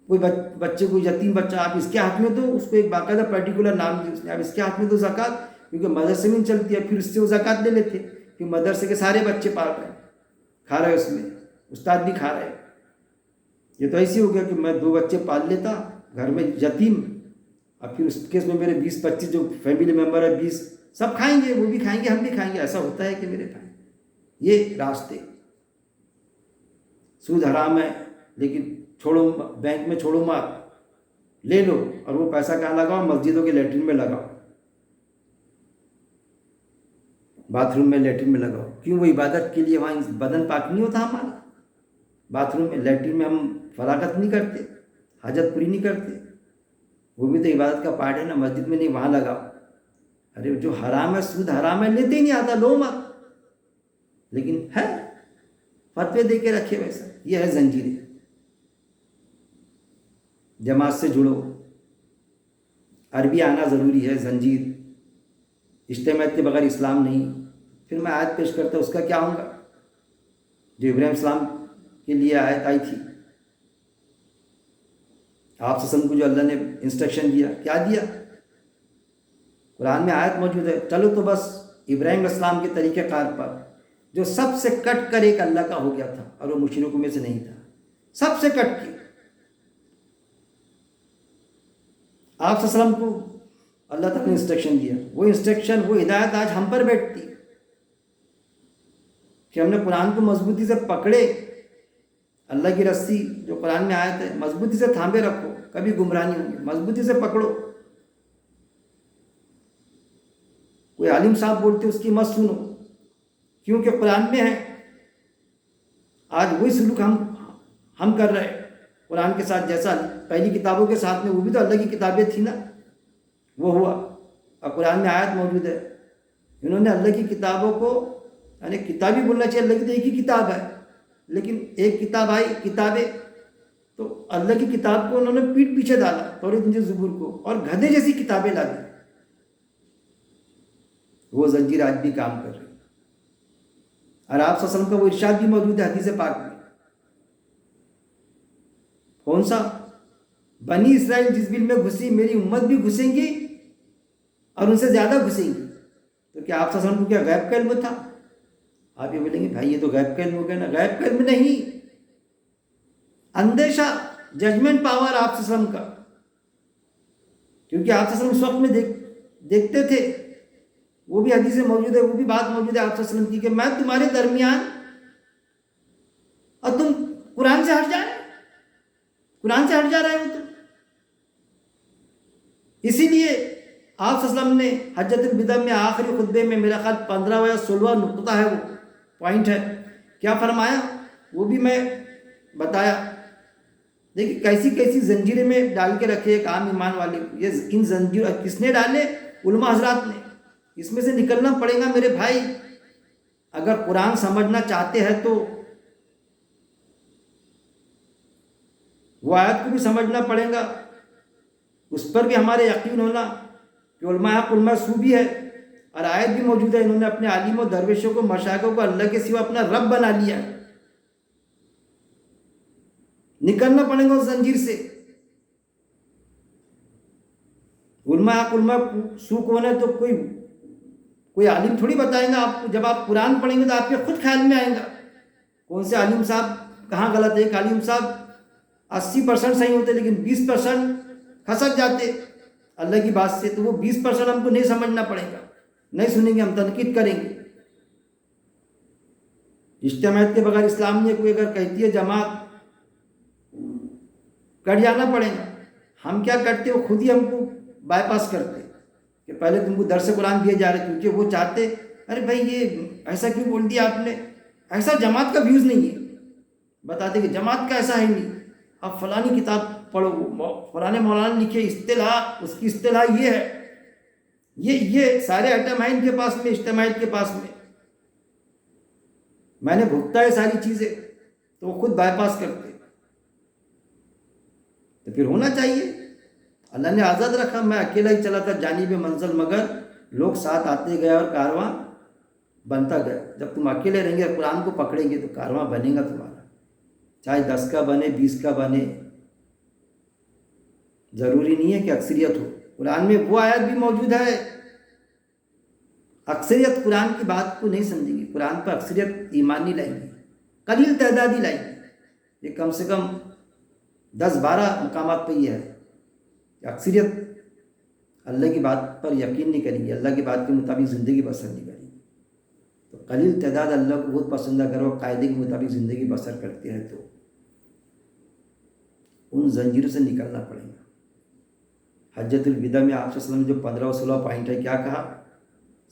کوئی بچے کو یتیم بچہ آپ اس کے ہاتھ میں دو، اس کو ایک باقاعدہ پرٹیکولر نام دیا اس نے، آپ اس کے ہاتھ میں دو زکوٰۃ، کیونکہ مدرسے میں نہیں چلتی ہے، پھر اس سے وہ زکوٰۃ لے لیتے کہ مدرسے کے سارے بچے پال رہے ہیں، کھا رہے اس میں، استاد بھی کھا رہے ہیں۔ یہ تو ایسے ہو گیا کہ میں 2 بچے پال لیتا گھر میں یتیم، اب پھر اس کیس میں میرے 20-25 جو فیملی ممبر ہے 20 سب کھائیں گے، وہ بھی کھائیں گے ہم بھی کھائیں گے، ایسا ہوتا ہے کہ میرے بھائی؟ یہ راستے سود حرام ہے، لیکن چھوڑو، بینک میں چھوڑو مات، لے لو اور وہ پیسہ کہاں لگاؤ؟ مسجدوں کے لیٹرین میں لگاؤ، باتھ روم میں لیٹرین میں لگاؤ۔ کیوں؟ وہ عبادت کے لیے، وہاں بدن پاک نہیں ہوتا ہمارا؟ باتھ روم میں لیٹرین میں ہم فراغت نہیں کرتے، حاجت پوری نہیں کرتے، وہ بھی تو عبادت کا پارٹ ہے نا۔ مسجد میں نہیں، وہاں لگاؤ۔ ارے جو حرام ہے، سود حرام ہے، لیتے ہی نہیں آتا، لو مت، لیکن ہے فتوے دے کے رکھے ویسا۔ یہ ہے زنجیریں۔ جماعت سے جڑو، عربی آنا ضروری ہے، زنجیر، اجتماعیت کے بغیر اسلام نہیں۔ پھر میں آیت پیش کرتا ہوں، اس کا کیا ہوگا؟ جو ابراہیم السلام کے لیے آیت آئی تھی، آپ وسلم کو جو اللہ نے انسٹرکشن دیا، کیا دیا؟ قرآن میں آیت موجود ہے، چلو تو بس ابراہیم السلام کے طریقہ کار پر، جو سب سے کٹ کر ایک اللہ کا ہو گیا تھا اور وہ مشرکوں میں سے نہیں تھا، سب سے کٹ کے۔ آپ صلی اللہ علیہ وسلم کو اللہ تعالیٰ نے انسٹرکشن دیا، وہ انسٹرکشن، وہ ہدایت آج ہم پر بیٹھتی کہ ہم نے قرآن کو مضبوطی سے پکڑے، اللہ کی رسی جو قرآن میں آیت ہے مضبوطی سے تھامے رکھو، کبھی گمراہ نہیں ہوگی، مضبوطی سے پکڑو۔ کوئی عالم صاحب بولتے اس کی مت سنو، کیونکہ قرآن میں ہے۔ آج وہی سلوک ہم کر رہے ہیں قرآن کے ساتھ، جیسا پہلی کتابوں کے ساتھ میں، وہ بھی تو اللہ کی کتابیں تھیں نا، وہ ہوا۔ اور قرآن میں آیت موجود ہے، انہوں نے اللہ کی کتابوں کو، یعنی کتاب ہی بولنا چاہیے، اللہ کی تو ایک ہی کتاب ہے، لیکن ایک کتاب آئی، کتابیں، تو اللہ کی کتاب کو انہوں نے پیٹھ پیچھے ڈالا، توریت انجیل زبور کو، اور گدھے جیسی کتابیں لا دی۔ وہ زنجیر آج بھی کام کر رہی ہے۔ اور آپ صلی اللہ علیہ وسلم کا وہ ارشاد بھی موجود ہے حدیث پاک میں، کون سا؟ بنی اسرائیل جس بل میں گھسی، میری امت بھی گھسیں گی اور ان سے زیادہ گھسیں گی۔ تو کیا آپ صلی اللہ علیہ وسلم کو کیا غیب کا علم تھا؟ آپ یہ بولیں گے بھائی یہ تو غیب کا علم ہو گیا نا، غیب کا علم نہیں، اندیشہ، ججمنٹ پاور آپ صلی اللہ علیہ وسلم کا، کیونکہ آپ صلی اللہ علیہ وسلم اس وقت میں دیکھتے تھے، وہ بھی حدیث موجود ہے، وہ بھی بات موجود ہے آپ صلی اللہ علیہ وسلم کی کہ میں تمہارے درمیان، اور تم قرآن سے ہٹ جا رہے، قرآن سے ہٹ جا رہے ہو تم۔ اسی لیے آپ صلی اللہ علیہ وسلم نے حجۃ الوداع میں آخری خطبے میں، میرا خیال 15واں یا 16واں نقطہ ہے، وہ پوائنٹ ہے، کیا فرمایا وہ بھی میں بتایا۔ دیکھیں کیسی کیسی زنجیریں میں ڈال کے رکھے ایک عام ایمان والے کو۔ یہ ان زنجیروں کس نے ڈالے؟ علماء حضرات نے۔ اس میں سے نکلنا پڑے گا میرے بھائی، اگر قرآن سمجھنا چاہتے ہیں تو وہ آیت کو بھی سمجھنا پڑے گا، اس پر بھی ہمارے یقین ہونا کہ علماء حق علماء سو بھی ہے، اور آیت بھی موجود ہے، انہوں نے اپنے عالم و درویشوں کو، مشائخوں کو اللہ کے سوا اپنا رب بنا لیا ہے۔ نکلنا پڑے گا اس زنجیر سے۔ علماء حق علماء سو کون ہے؟ تو کوئی عالم تھوڑی بتائیں گا آپ کو، جب آپ قرآن پڑھیں گے تو آپ کے خود خیال میں آئے گا کون سے عالم صاحب کہاں غلط ہے۔ ایک عالم صاحب 80% صحیح ہوتے لیکن 20% کھسک جاتے اللہ کی بات سے، تو وہ 20% ہم کو نہیں سمجھنا پڑے گا، نہیں سنیں گے، ہم تنقید کریں گے۔ اجتماعیت کے بغیر اسلام نے کوئی اگر کہتی ہے جماعت، کٹ جانا پڑے گا۔ ہم کیا کرتے، وہ خود ہی ہم کو بائی پاس کرتے کہ پہلے تم کو درس قرآن دیے جا رہے، کیونکہ وہ چاہتے ارے بھائی یہ ایسا کیوں بول دیا آپ نے، ایسا جماعت کا ویوز نہیں ہے، بتاتے کہ جماعت کا ایسا ہے نہیں، اب فلانی کتاب پڑھو، فلانے مولانا لکھے اصطلاح، اس کی اصطلاح یہ ہے، یہ سارے آئٹم ہیں ان کے پاس میں، اجتماعیت کے پاس میں نے بھگتا ہے ساری چیزیں، تو وہ خود بائی پاس کرتے۔ تو پھر ہونا چاہیے، اللہ نے آزاد رکھا، میں اکیلا ہی چلا تھا جانب منزل، مگر لوگ ساتھ آتے گئے اور کارواں بنتا گیا. جب تم اکیلے رہیں گے اور قرآن کو پکڑیں گے تو کارواں بنے گا تمہارا، چاہے 10 کا بنے 20 کا بنے، ضروری نہیں ہے کہ اکثریت ہو. قرآن میں وہ آیت بھی موجود ہے، اکثریت قرآن کی بات کو نہیں سمجھے گی، قرآن پر اکثریت ایمان نہیں لائے گی، قلیل تعداد ہی لائے گی. یہ کم سے کم 10-12 مقامات پہ یہ ہے کہ اکثریت اللہ کی بات پر یقین نہیں کریں گی، اللہ کی بات کے مطابق زندگی بسر نہیں کریں گی. تو قلیل تعداد اللہ کو بہت پسند ہے، اگر وہ قاعدے کے مطابق زندگی بسر کرتے ہیں تو ان زنجیروں سے نکلنا پڑے گا. حجۃ الوداع میں آپ صلی اللہ علیہ وسلم جو 15 اور 16 پوائنٹ ہے، کیا کہا؟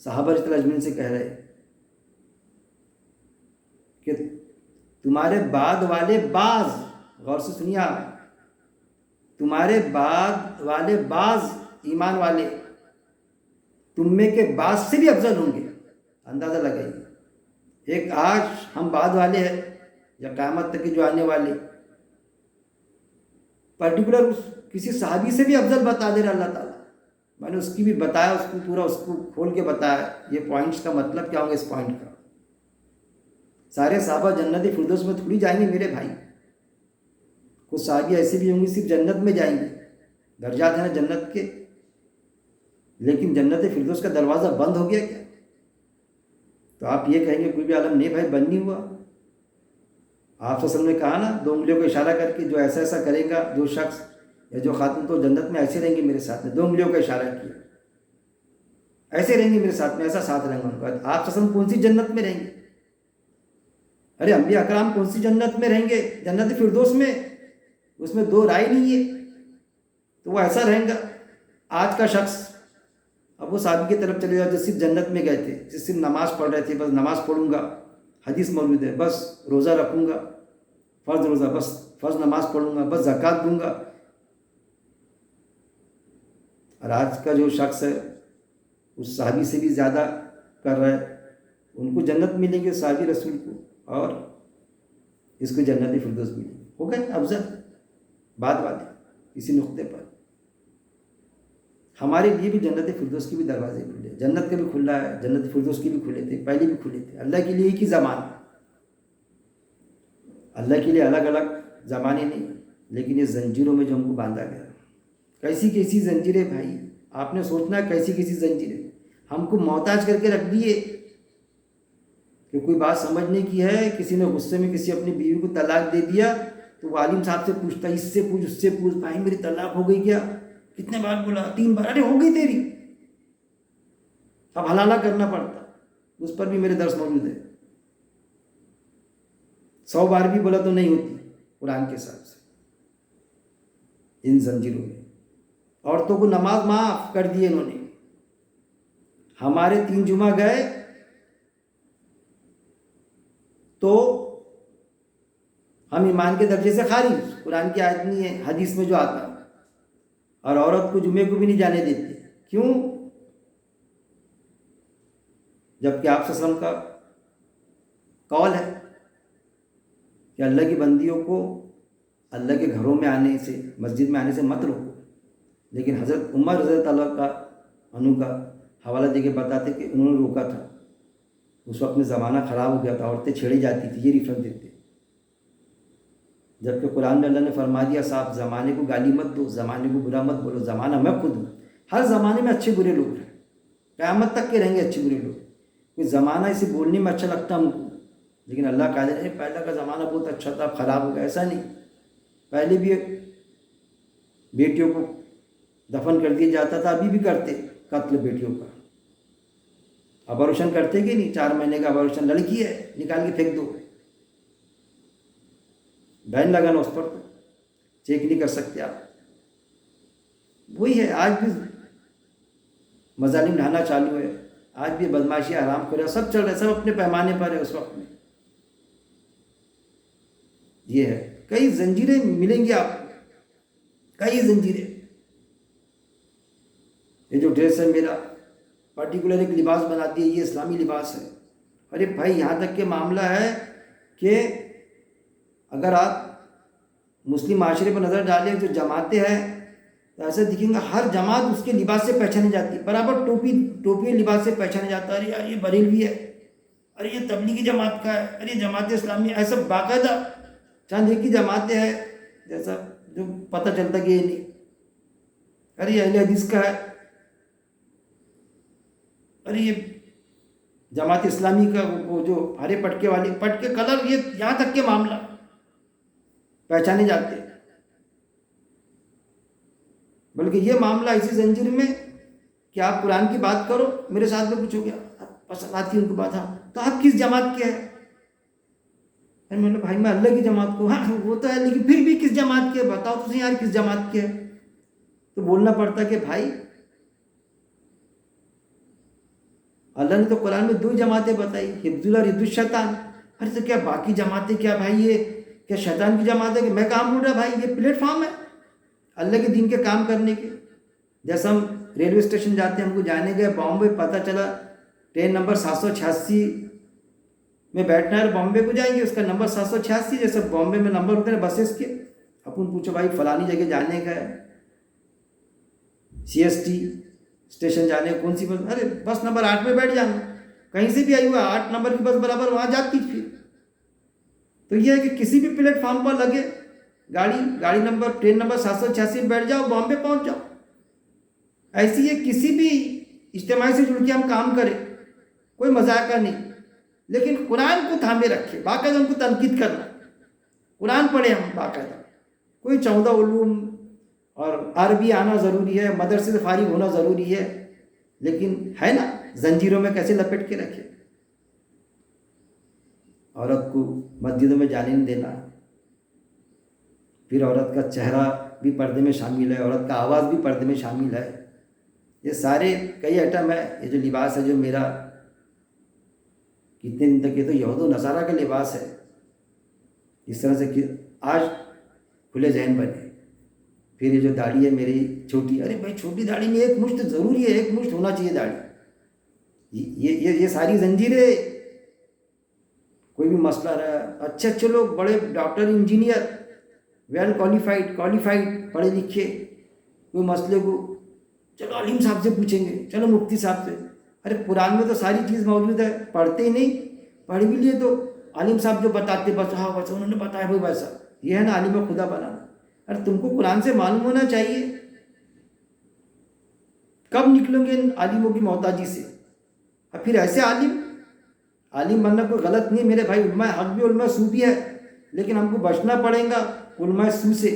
صحابہ رضی اللہ اجمعین سے کہہ رہے کہ تمہارے بعد والے بعض، غور سے سنیے آپ، تمہارے بعد والے بعض ایمان والے تم میں کے بعض سے بھی افضل ہوں گے. اندازہ لگائیے، ایک آج ہم بعد والے ہیں یا قیامت تک کے جو آنے والے، پرٹیکولر کسی صحابی سے بھی افضل بتا دے رہا اللہ تعالیٰ. میں نے اس کی بھی بتایا، اس کو پورا اس کو کھول کے بتایا یہ پوائنٹس کا مطلب کیا ہوں گے. اس پوائنٹ کا سارے صحابہ جنت فردوس میں تھوڑی جائیں گے میرے بھائی، کچھ صحابی ایسے بھی ہوں گے صرف جنت میں جائیں گے، درجات ہیں نا جنت کے، لیکن جنت فردوس کا دروازہ بند ہو گیا کیا؟ تو آپ یہ کہیں گے کوئی بھی عالم نہیں بھائی، بند نہیں ہوا. آپ صلی اللہ علیہ وسلم نے کہا نا 2 انگلیوں کو اشارہ کر کے جو ایسا ایسا کرے گا جو شخص یا جو خاتون تو جنت میں ایسے رہیں گے میرے ساتھ میں. 2 انگلیوں کا اشارہ کیا، ایسے رہیں گے میرے ساتھ میں، ایسا ساتھ رہیں گے ان کا. آپ صلی اللہ علیہ وسلم کون سی جنت میں رہیں گے؟ ارے انبیاء اکرام کون سی جنت میں رہیں گے؟ جنت فردوس میں، اس میں 2 رائے نہیں ہے. تو وہ ایسا رہیں گا. آج کا شخص اب وہ صحابی کی طرف چلے جاؤ جو صرف جنت میں گئے تھے، جو صرف نماز پڑھ رہے تھے، بس نماز پڑھوں گا، حدیث موجود ہے، بس روزہ رکھوں گا، فرض روزہ، بس فرض نماز پڑھوں گا، بس زکوٰۃ دوں گا. اور آج کا جو شخص ہے اس صحابی سے بھی زیادہ کر رہا ہے، ان کو جنت ملے گی صحابی رسول کو، اور اس کو جنت فردوس ملے گی. ہو گئے افضل بات ہے اسی نقطے پر. ہمارے لیے بھی جنت فردوس کے بھی دروازے کھلے، جنت کا بھی کھلا ہے، جنت فردوس کے بھی کھلے تھے، پہلے بھی کھلے تھے. اللہ کے لیے ایک ہی زمان ہے، اللہ کے لیے الگ الگ زمانے نہیں، لیکن یہ زنجیروں میں جو ہم کو باندھا گیا، کیسی کیسی زنجیریں بھائی، آپ نے سوچنا ہے کیسی کیسی زنجیریں ہم کو محتاج کر کے رکھ دیے کہ کوئی بات سمجھنے کی ہے، کسی نے غصے میں کسی اپنی بیوی کو طلاق دے دیا تو وہ عالم صاحب سے پوچھتا ہے، اس سے پوچھ اس سے پوچھ، بھائی میری طلاق ہو گئی کیا؟ کتنے بار بولا؟ 3 بار. ارے ہو گئی تیری، اب حلالہ کرنا پڑتا. اس پر بھی میرے درس موجود ہے. 100 بار بھی بولا تو نہیں ہوتی قرآن کے حساب سے. ان زنجیروں میں عورتوں کو نماز معاف کر دی انہوں نے. ہمارے 3 جمعہ گئے تو ہم ایمان کے درجے سے خارج، قرآن کی آیت نہیں ہے، حدیث میں جو آتا، اور عورت کو جمعے کو بھی نہیں جانے دیتے. کیوں؟ جبکہ آپ صلی اللہ علیہ وسلم کا قول ہے کہ اللہ کی بندیوں کو اللہ کے گھروں میں آنے سے، مسجد میں آنے سے مت روکو. لیکن حضرت عمر رضی اللہ عنہ کا حوالہ دے کے بتاتے کہ انہوں نے روکا تھا. اس وقت میں زمانہ خراب ہو گیا تھا، عورتیں چھیڑی جاتی تھی، یہ ریفرنس دیتے. جبکہ قرآن میں اللہ نے فرما دیا صاحب زمانے کو گالی مت دو، زمانے کو برا مت بولو، زمانہ میں خود ہوں. ہر زمانے میں اچھے برے لوگ ہیں، قیامت تک کے رہیں گے اچھے برے لوگ. کوئی زمانہ اسے بولنے میں اچھا لگتا ہم کو، لیکن اللہ قادر ہے پہلا کا زمانہ بہت اچھا تھا، خراب ہو گیا، ایسا نہیں. پہلے بھی بیٹیوں کو دفن کر دیا جاتا تھا، ابھی بھی کرتے قتل بیٹیوں کا. ابارشن کرتے کہ نہیں؟ 4 مہینے کا ابارشن، لڑکی ہے نکال کے پھینک دو، بین لگانا اس پر، تو چیک نہیں کر سکتے آپ. وہی ہے آج بھی مظالم ڈھانا چالو ہے، آج بھی بدماشی آرام کرے، سب چل رہا ہے، سب اپنے پیمانے پر ہے. اس وقت میں یہ ہے، کئی زنجیریں ملیں گی آپ کو، کئی زنجیریں. یہ جو ڈریس ہے میرا پرٹیکولر ایک لباس بناتی ہے، یہ اسلامی لباس ہے. ارے بھائی یہاں تک کہ معاملہ ہے کہ اگر آپ مسلم معاشرے پر نظر ڈالیں جو جماعتیں ہیں تو ایسا دکھیں گا ہر جماعت اس کے لباس سے پہچانی جاتی ہے، برابر ٹوپی لباس سے پہچانا جاتا ہے. ارے یار یہ بریلوی ہے، ارے یہ تبلیغی جماعت کا ہے، ارے یہ جماعت اسلامی، ایسا باقاعدہ چند ایک ہی جماعتیں ہیں جیسا جو پتہ چلتا کہ یہ نہیں، ارے یہ اہل حدیث کا ہے، ارے یہ جماعت اسلامی کا وہ جو ہرے پٹکے والی پٹکے کلر، یہ یہاں تک کے معاملہ پہچانے جاتے ہیں۔ بلکہ یہ معاملہ اسی زنجیر میں کہ آپ قرآن کی بات کرو، میرے ساتھ میں پوچھو گیا پسند آتی ہے ان کو بات، ہاں تو آپ کس جماعت کے ہیں؟ میں نے بھائی میں اللہ کی جماعت کو، ہاں وہ تو ہے لیکن پھر بھی کس جماعت کے، بتاؤ تو صحیح یار کس جماعت کے ہے۔ تو بولنا پڑتا کہ بھائی اللہ نے تو قرآن میں 2 جماعتیں بتائی، حفظ اللہ اور حفظ الشیطان۔ ارے تو کیا باقی جماعتیں کیا بھائی یہ کیا شیطان کی جماعت ہے؟ کہ میں کہاں بول رہا بھائی یہ پلیٹ فارم ہے اللہ کے دین کے کام کرنے کے۔ جیسا ہم ریلوے اسٹیشن جاتے ہیں، ہم کو جانے گئے بامبے، پتہ چلا ٹرین نمبر 786 میں بیٹھنا ہے، بامبے کو جائیں گے، اس کا نمبر 786، جیسے بامبے میں نمبر ہوتے ہیں بسیز کے، اپن پوچھو بھائی فلانی جگہ جانے کا ہے، CST اسٹیشن جانے کون سی بس؟ ارے بس نمبر 8 میں بیٹھ جانا، کہیں سے بھی آئی ہوا 8 نمبر کی بس برابر وہاں جاتی پھر۔ تو یہ ہے کہ کسی بھی پلیٹ فارم پر لگے گاڑی نمبر ٹرین نمبر 786 میں بیٹھ جاؤ، بامبے پہنچ جاؤ۔ ایسی ہے کسی بھی اجتماعی سے جڑ کے ہم کام کریں، کوئی مذاکرہ نہیں، لیکن قرآن کو تھامے رکھے، باقاعدہ ان کو تنقید کرنا، قرآن پڑھیں ہم باقاعدہ، کوئی 14 علوم اور عربی آنا ضروری ہے، مدرسے سے فارغ ہونا ضروری ہے، لیکن ہے نا زنجیروں میں کیسے لپٹ کے رکھے۔ عورت کو مسجدوں میں جانے نہیں دینا، پھر عورت کا چہرہ بھی پردے میں شامل ہے، عورت کا آواز بھی پردے میں شامل ہے، یہ سارے کئی آئٹم ہے۔ یہ جو لباس ہے جو میرا کتنے دن تک، یہ تو یہود و نصارہ کا لباس ہے، اس طرح سے کہ آج کھلے ذہن بنے۔ پھر یہ جو داڑھی ہے میری چھوٹی، ارے بھائی چھوٹی داڑھی میں 1 مشت ضروری ہے، 1 مشت ہونا چاہیے داڑھی، یہ ساری زنجیریں۔ کوئی بھی مسئلہ رہا، اچھے لوگ، بڑے ڈاکٹر انجینئر ویل کوالیفائڈ پڑھے لکھے، کوئی مسئلے کو چلو عالم صاحب سے پوچھیں گے، چلو مفتی صاحب سے۔ ارے قرآن میں تو ساری چیز موجود ہے، پڑھتے ہی نہیں، پڑھ بھی لیے تو عالم صاحب جو بتاتے بس ہاں بس انہوں نے بتایا بھائی ویسا، یہ ہے نا عالم خدا بنانا۔ ارے تم کو قرآن سے معلوم ہونا چاہیے، کب نکلیں گے ان عالموں کی محتاجی سے؟ اور پھر ایسے عالم بننا کوئی غلط نہیں میرے بھائی، علماء حق بھی علماء سو بھی ہے، لیکن ہم کو بچنا پڑے گا علماء سو سے،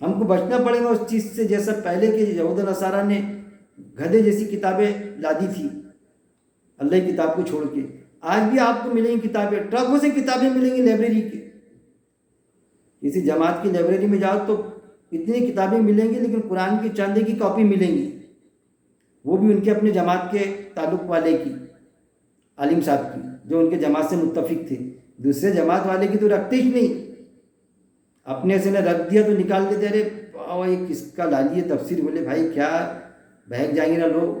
ہم کو بچنا پڑے گا اس چیز سے جیسا پہلے کے یہود و نصارہ نے گدھے جیسی کتابیں لادی تھی اللہ کی کتاب کو چھوڑ کے۔ آج بھی آپ کو ملیں گی کتابیں، ٹرکوں سے کتابیں ملیں گی لائبریری کی، کسی جماعت کی لائبریری میں جاؤ تو اتنی کتابیں ملیں گی، لیکن قرآن کی چاندے کی کاپی ملیں گی، وہ بھی ان کے اپنے جماعت کے تعلق والے کی، عالم صاحب کی، جو ان کے جماعت سے متفق تھے۔ دوسرے جماعت والے کی تو رکھتے ہی نہیں، اپنے سے نے رکھ دیا تو نکال دیتے، ارے یہ کس کا لالی ہے تفسیر، بولے بھائی کیا بہک جائیں گے نا لوگ،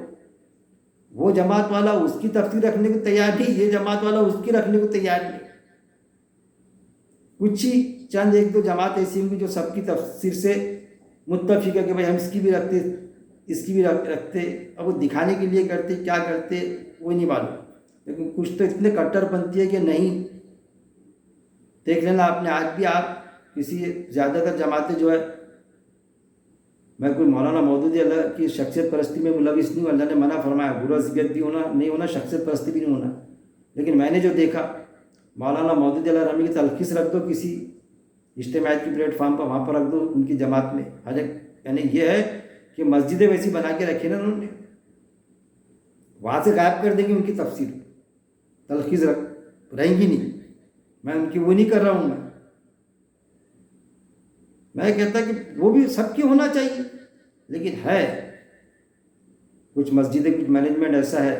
وہ جماعت والا اس کی تفسیر رکھنے کو تیار نہیں، یہ جماعت والا اس کی رکھنے کو تیار نہیں۔ کچھ ہی چند 1-2 جماعت ایسی ہوں گی جو سب کی تفسیر سے متفق ہے کہ بھائی ہم اس کی بھی رکھتے اس کی بھی رکھتے، اب وہ دکھانے کے لیے کرتے کیا کرتے وہ نہیں معلوم، لیکن کچھ تو اتنے کٹر بنتی ہے کہ نہیں۔ دیکھ لینا آپ نے، آج بھی آپ کسی زیادہ تر جماعتیں جو ہے، میں کوئی مولانا مودودی اللہ کی شخصیت پرستی میں ملوث نہیں ہوں، اللہ نے منع فرمایا، برا ضبط بھی ہونا نہیں ہونا، شخصیت پرستی بھی نہیں ہونا، لیکن میں نے جو دیکھا مولانا مودودی اللہ رحمہ کی تلخیص رکھ دو کسی اجتماعیت کی پلیٹ فارم پر، وہاں پر رکھ دو ان کی جماعت میں، یعنی یہ ہے کہ مسجدیں ویسی بنا کے رکھی نا انہوں نے، وہاں سے غائب کر دیں گے ان کی تفسیر، تلخیص رہیں گی نہیں، میں ان کی وہ نہیں کر رہا ہوں، میں کہتا کہ وہ بھی سب کی ہونا چاہیے، لیکن ہے کچھ مسجدیں کچھ مینجمنٹ ایسا ہے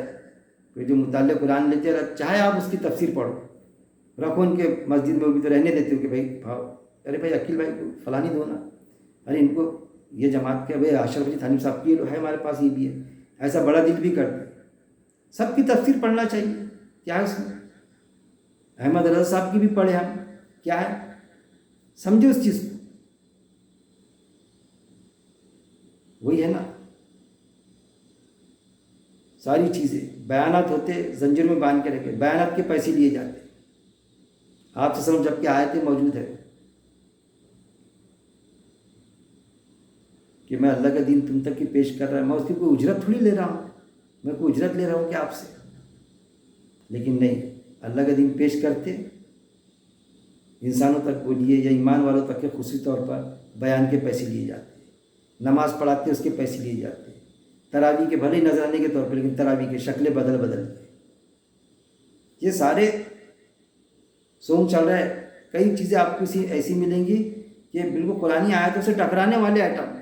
کہ جو مطالعہ قرآن لیتے ہیں، چاہے آپ اس کی تفسیر پڑھو، رکھو ان کے مسجد میں، وہ بھی تو رہنے دیتے ہو کہ بھائی ارے بھائی عقیل بھائی کو فلانی دو نا، ارے ان کو یہ جماعت کے بھائی اشرف علی تھانوی صاحب کی ہے ہمارے پاس، یہ بھی ہے، ایسا بڑا دل بھی کرتے، سب کی تفسیر پڑھنا چاہیے، کیا ہے اس میں؟ احمد رضا صاحب کی بھی پڑھے ہم، کیا ہے؟ سمجھے اس چیز کو، وہی ہے نا، ساری چیزیں، بیانات ہوتے زنجیر میں باندھ کے رکھے، بیانات کے پیسے لیے جاتے. آپ سے جب کہ آیتیں موجود ہے کہ میں اللہ کا دین تم تک کی پیش کر رہا ہوں، میں اس کی کوئی اجرت تھوڑی لے رہا ہوں، میں کوئی اجرت لے رہا ہوں کہ آپ سے. لیکن نہیں، اللہ کا دین پیش کرتے انسانوں تک بولیے یا ایمان والوں تک کے خصوصی طور پر بیان کے پیسے لیے جاتے ہیں. نماز پڑھاتے اس کے پیسے لیے جاتے ہیں، تراویح کے بھلے نذرانے کے طور پر، لیکن تراویح کی شکلیں بدل یہ سارے سونگ چل رہا ہے. کئی چیزیں آپ کو ایسی ملیں گی کہ بالکل قرآنی آیتوں سے ٹکرانے والے آئٹم.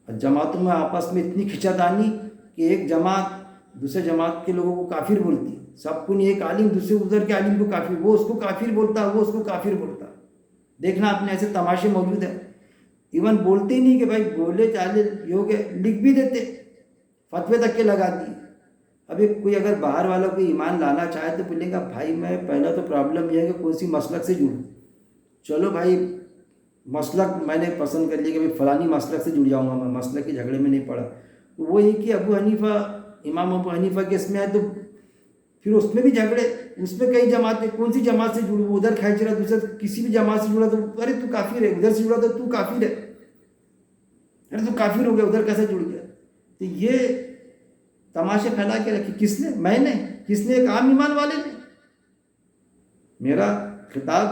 جماعتوں میں آپس میں اتنی کھچاطانی کہ ایک جماعت دوسرے جماعت کے لوگوں کو کافر بولتی. سب کو نہیں، ایک عالم دوسرے ادھر کے عالم کو کافر، وہ اس کو کافر بولتا، وہ اس کو کافر بولتا. دیکھنا آپ نے ایسے تماشے موجود ہیں. ایون بولتے ہی نہیں کہ بھائی بولے چالے یوگ ہے، لکھ بھی دیتے، فتوے تک کے لگا دیے. ابھی کوئی اگر باہر والا کوئی ایمان لانا چاہے تو بولے گا بھائی میں پہلا تو پرابلم یہ ہے کہ کون سی مسلک سے جڑوں. چلو بھائی مسلک میں نے پسند کر لیا کہ فلانی مسلک سے جڑ جاؤں گا، میں مسلک کے جھگڑے میں نہیں پڑا. وہ یہ کہ ابو حنیفہ، امام ابو حنیفہ کے اس میں آئے تو پھر اس میں بھی جھگڑے، اس میں کئی جماعتیں، کون سی جماعت سے جڑوں، ادھر کھینچ رہا، دوسرے کسی بھی جماعت سے جڑا تو ارے تو کافر ہے، ادھر سے جڑا تو کافر ہے، ارے تو کافر ہو گیا، ادھر کیسے جڑ گیا. تو یہ تماشے پھیلا کے رکھی کس نے؟ میں نے. کس نے؟ ایک عام ایمان والے نے. میرا خطاب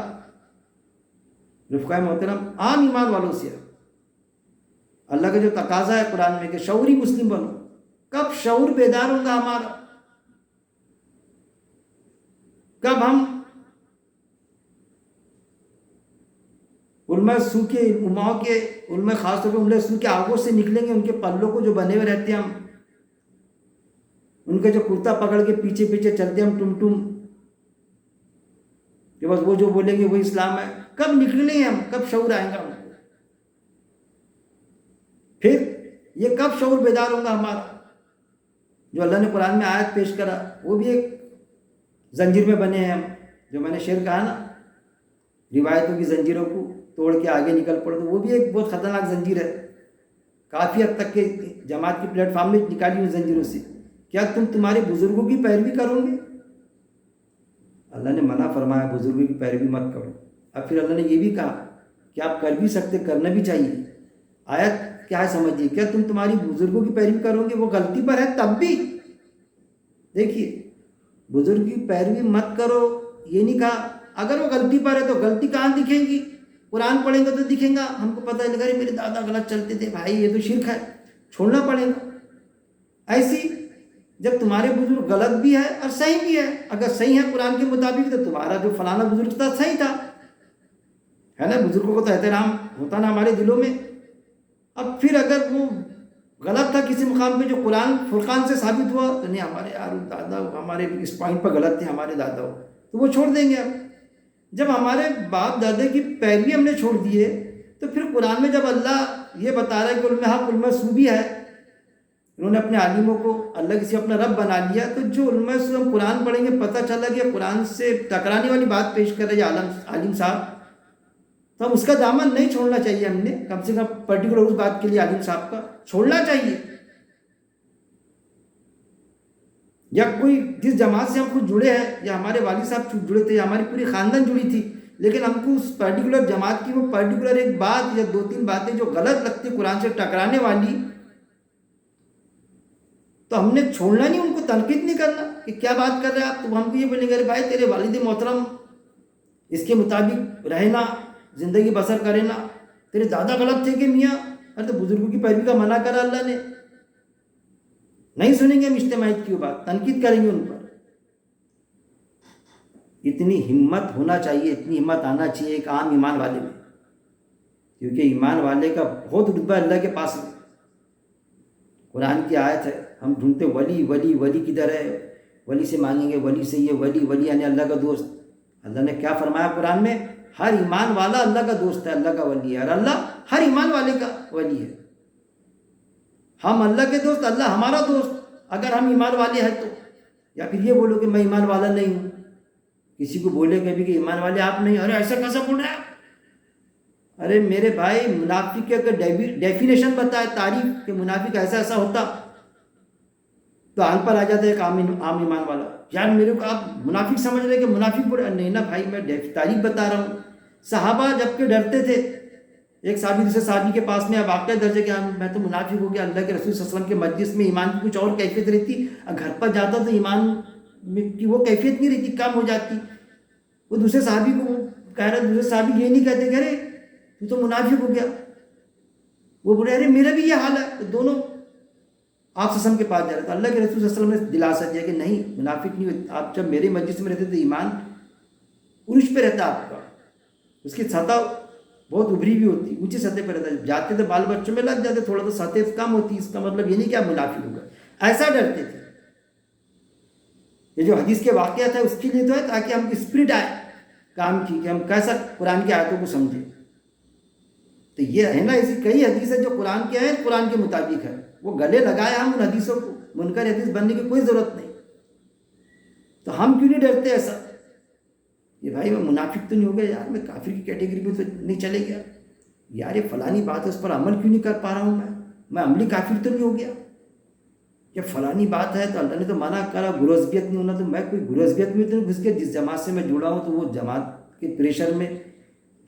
رفقائے محترم عام ایمان والوں سے ہے. اللہ کا جو تقاضا ہے قرآن میں کہ شعوری مسلم بنو. کب شعور بیدار ہوگا ہمارا؟ کب ہم علماء سو کے علماء خاص طور پر علماء سو کے آگوں سے نکلیں گے، ان کے پلوں کو جو بنے ہوئے رہتے ہیں ہم، ان کا جو کرتا پکڑ کے پیچھے پیچھے چلتے ہم ٹم ٹم کہ بس وہ جو بولیں گے وہ اسلام ہے. کب نکلیں گے ہم؟ کب شعور آئے گا ہم کو؟ پھر یہ کب شعور بیدار ہوگا ہمارا؟ جو اللہ نے قرآن میں آیت پیش کرا وہ بھی ایک زنجیر میں بنے ہیں ہم. جو میں نے شعر کہا نا، روایتوں کی زنجیروں کو توڑ کے آگے نکل پڑو، تو وہ بھی ایک بہت خطرناک زنجیر ہے. کافی حد تک کہ جماعت کی پلیٹ فارم میں نکالی ان زنجیروں سے. کیا تم تمہارے بزرگوں کی پیروی کرو گے؟ اللہ نے منع فرمایا بزرگوں کی پیروی مت کرو. اب پھر اللہ نے یہ بھی کہا کہ آپ کر بھی سکتے، کرنا بھی چاہیے. آیت کیا ہے سمجھیے، کیا تم تمہاری بزرگوں کی پیروی کرو گے؟ وہ غلطی پر ہے تب بھی. دیکھیے بزرگ کی پیروی مت کرو یہ نہیں کہا. اگر وہ غلطی پر ہے تو غلطی کہاں دکھیں گی؟ قرآن پڑھیں گے تو دکھیں گا. ہم کو پتہ لگا میرے دادا غلط چلتے تھے، بھائی یہ تو شرک ہے، چھوڑنا پڑے گا. ایسی جب تمہارے بزرگ غلط بھی ہے اور صحیح بھی ہے، اگر صحیح ہے قرآن کے مطابق تو تمہارا جو فلانا بزرگ تھا صحیح تھا، ہے نا. بزرگوں کو تو احترام ہوتا نا ہمارے دلوں میں. اب پھر اگر وہ غلط تھا کسی مقام پہ جو قرآن فرقان سے ثابت ہوا تو نہیں، ہمارے یار دادا ہمارے اس پوائنٹ پر غلط تھے ہمارے دادا ہو، تو وہ چھوڑ دیں گے. اب جب ہمارے باپ دادا کی پیروی ہم نے چھوڑ دی ہے تو پھر قرآن میں جب اللہ یہ بتا رہا ہے کہ علماء حق علماء سو بھی ہے، انہوں نے اپنے عالموں کو اللہ کسی اپنا رب بنا لیا، تو جو علماء سو ہم قرآن پڑھیں گے پتہ چلا کہ قرآن سے ٹکرانے والی بات پیش کر رہے عالم صاحب، تو ہم اس کا دامن نہیں چھوڑنا چاہیے. ہم نے کم سے کم پرٹیکولر اس بات کے لیے عالم صاحب کا چھوڑنا چاہیے. یا کوئی جس جماعت سے ہم خود جڑے ہیں، یا ہمارے والد صاحب جڑے تھے، یا ہماری پوری خاندان جڑی تھی، لیکن ہم کو اس پرٹیکولر جماعت کی وہ پرٹیکولر ایک بات یا 2-3 باتیں جو غلط لگتی قرآن سے ٹکرانے والی، تو ہم نے چھوڑنا نہیں، ان کو تنقید نہیں کرنا کہ کیا بات کر رہے ہیں آپ. تو ہم کو یہ بولیں گے بھائی تیرے والد محترم اس کے مطابق رہنا، زندگی بسر کرے نا، تیرے دادا غلط تھے کہ میاں، ارے تو بزرگوں کی پیروی کا منع کرا اللہ نے. نہیں سنیں گے ہم اجتماعیت کی بات، تنقید کریں گے ان پر. اتنی ہمت ہونا چاہیے، اتنی ہمت آنا چاہیے ایک عام ایمان والے میں، کیونکہ ایمان والے کا بہت رتبہ اللہ کے پاس ہے. قرآن کی آیت ہے، ہم ڈھونڈتے ولی ولی ولی کدھر ہے، ولی سے مانگیں گے، ولی سے یہ ولی یعنی اللہ کا دوست. اللہ نے کیا فرمایا قرآن میں؟ ہر ایمان والا اللہ کا دوست ہے، اللہ کا ولی ہے، اور اللہ ہر ایمان والے کا ولی ہے. ہم اللہ کے دوست، اللہ ہمارا دوست اگر ہم ایمان والے ہیں تو. یا پھر یہ بولو کہ میں ایمان والا نہیں ہوں، کسی کو بولے کبھی کہ ایمان والے آپ نہیں، ارے ایسا کیسا بول رہے ہیں؟ ارے میرے بھائی منافق کے اگر ڈیفینیشن بتائے، تعریف کہ منافق ایسا ایسا ہوتا، تو آنکھ پر آ جاتا ہے ایک عام ایمان والا، یار میرے کو آپ منافق سمجھ رہے کہ منافق بڑے؟ نہیں نا بھائی، میں تاریخ بتا رہا ہوں. صحابہ جب کہ ڈرتے تھے، ایک صحابی دوسرے صحابی کے پاس میں واقعہ درج ہے کہ میں تو منافق ہو گیا، اللہ کے رسول صلی اللہ علیہ وسلم کے مجلس میں ایمان کی کچھ اور کیفیت رہتی، گھر پر جاتا تو ایمان کی وہ کیفیت نہیں رہتی، کم ہو جاتی. وہ دوسرے صحابی کو کہہ رہا، دوسرے صحابی یہ نہیں کہتے کہ ارے تو منافق ہو گیا، وہ بولے ارے میرا بھی یہ حال ہے. تو دونوں آپ وسلم کے پاس جا رہے تھے. اللہ کے رسول صلی اللہ علیہ وسلم نے دلاسا دیا کہ نہیں، منافق نہیں ہوتے آپ. جب میرے مجلس میں رہتے تو ایمان عروج پہ رہتا آپ کا، اس کی سطح بہت ابھری بھی ہوتی، اونچی سطح پہ رہتا ہے. جاتے تو بال بچوں میں لگ جاتے، تھوڑا تو سطح کم ہوتی، اس کا مطلب یہ نہیں کہ آپ منافق ہو گئے. ایسا ڈرتے تھے. یہ جو حدیث کے واقعات ہے اس کے لیے تو ہے تاکہ ہم کی اسپرٹ آئے کام کی، کہ ہم کیسا قرآن کی آیتوں کو سمجھیں. تو یہ ہے نا، ایسی کئی حدیث ہے جو قرآن کے ہیں، قرآن کے مطابق ہے، وہ گلے لگائے ہم ان حدیثوں کو. منکر حدیث بننے کی کوئی ضرورت نہیں. تو ہم کیوں نہیں ڈرتے ایسا کہ بھائی میں منافق تو نہیں ہو گیا یار، میں کافر کی کیٹیگری میں تو نہیں چلے گیا یار، یہ فلانی بات ہے اس پر عمل کیوں نہیں کر پا رہا ہوں میں عملی کافر تو نہیں ہو گیا. کہ فلانی بات ہے تو اللہ نے تو منع کرا گروزبیت نہیں ہونا، تو میں کوئی گروزبیت میں تو نہیں گھس گیا. جس جماعت سے میں جڑا ہوں تو وہ جماعت کے پریشر میں،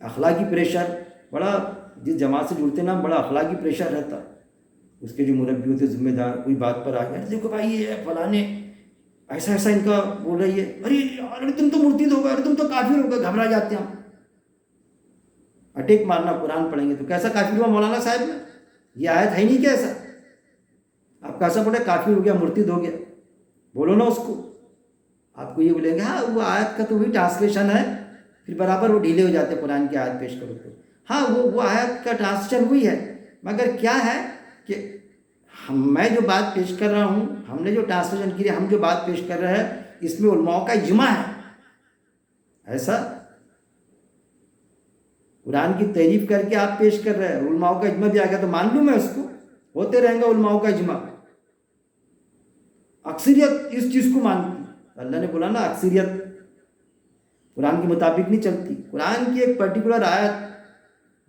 اخلاقی پریشر بڑا، جس جماعت سے جڑتے نا بڑا اخلاقی پریشر رہتا. اس کے جو مربی ہوتے ذمہ دار کوئی بات پر آ گیا، دیکھو بھائی یہ فلانے ایسا ایسا ان کا بول رہی ہے، ارے تم تو مرتد ہو گئے، ارے تم تو کافر ہو گئے. گھبرا جاتے ہیں ہم، اٹیک مارنا. قرآن پڑھیں گے تو کیسا کافر ہوا مولانا صاحب میں؟ یہ آیت ہے ہی نہیں کیسا؟ آپ کیسا پڑھے کافر ہو گیا، مرتد ہو گیا؟ بولو نا اس کو. آپ کو یہ بولیں گے ہاں وہ آیت کا تو وہی ٹرانسلیشن ہے، پھر برابر وہ ڈھیلے ہو جاتے قرآن کی آیت پیش کرو تو. ہاں وہ آیت کا ٹرانسلیشن وہی ہے، مگر کیا ہے کہ میں جو بات پیش کر رہا ہوں، ہم نے جو ٹرانسلیشن کی ہے، ہم جو بات پیش کر رہے ہیں اس میں علماء کا اجماع ہے. ایسا قرآن کی تعریف کر کے آپ پیش کر رہے ہیں، علماء کا اجماع بھی آ گیا تو مان لوں میں اس کو؟ ہوتے رہیں گا علماء کا اجماع. اکثریت اس چیز کو مانتی. اللہ نے بولا نا اکثریت قرآن کے مطابق نہیں چلتی. قرآن کی ایک پرٹیکولر آیت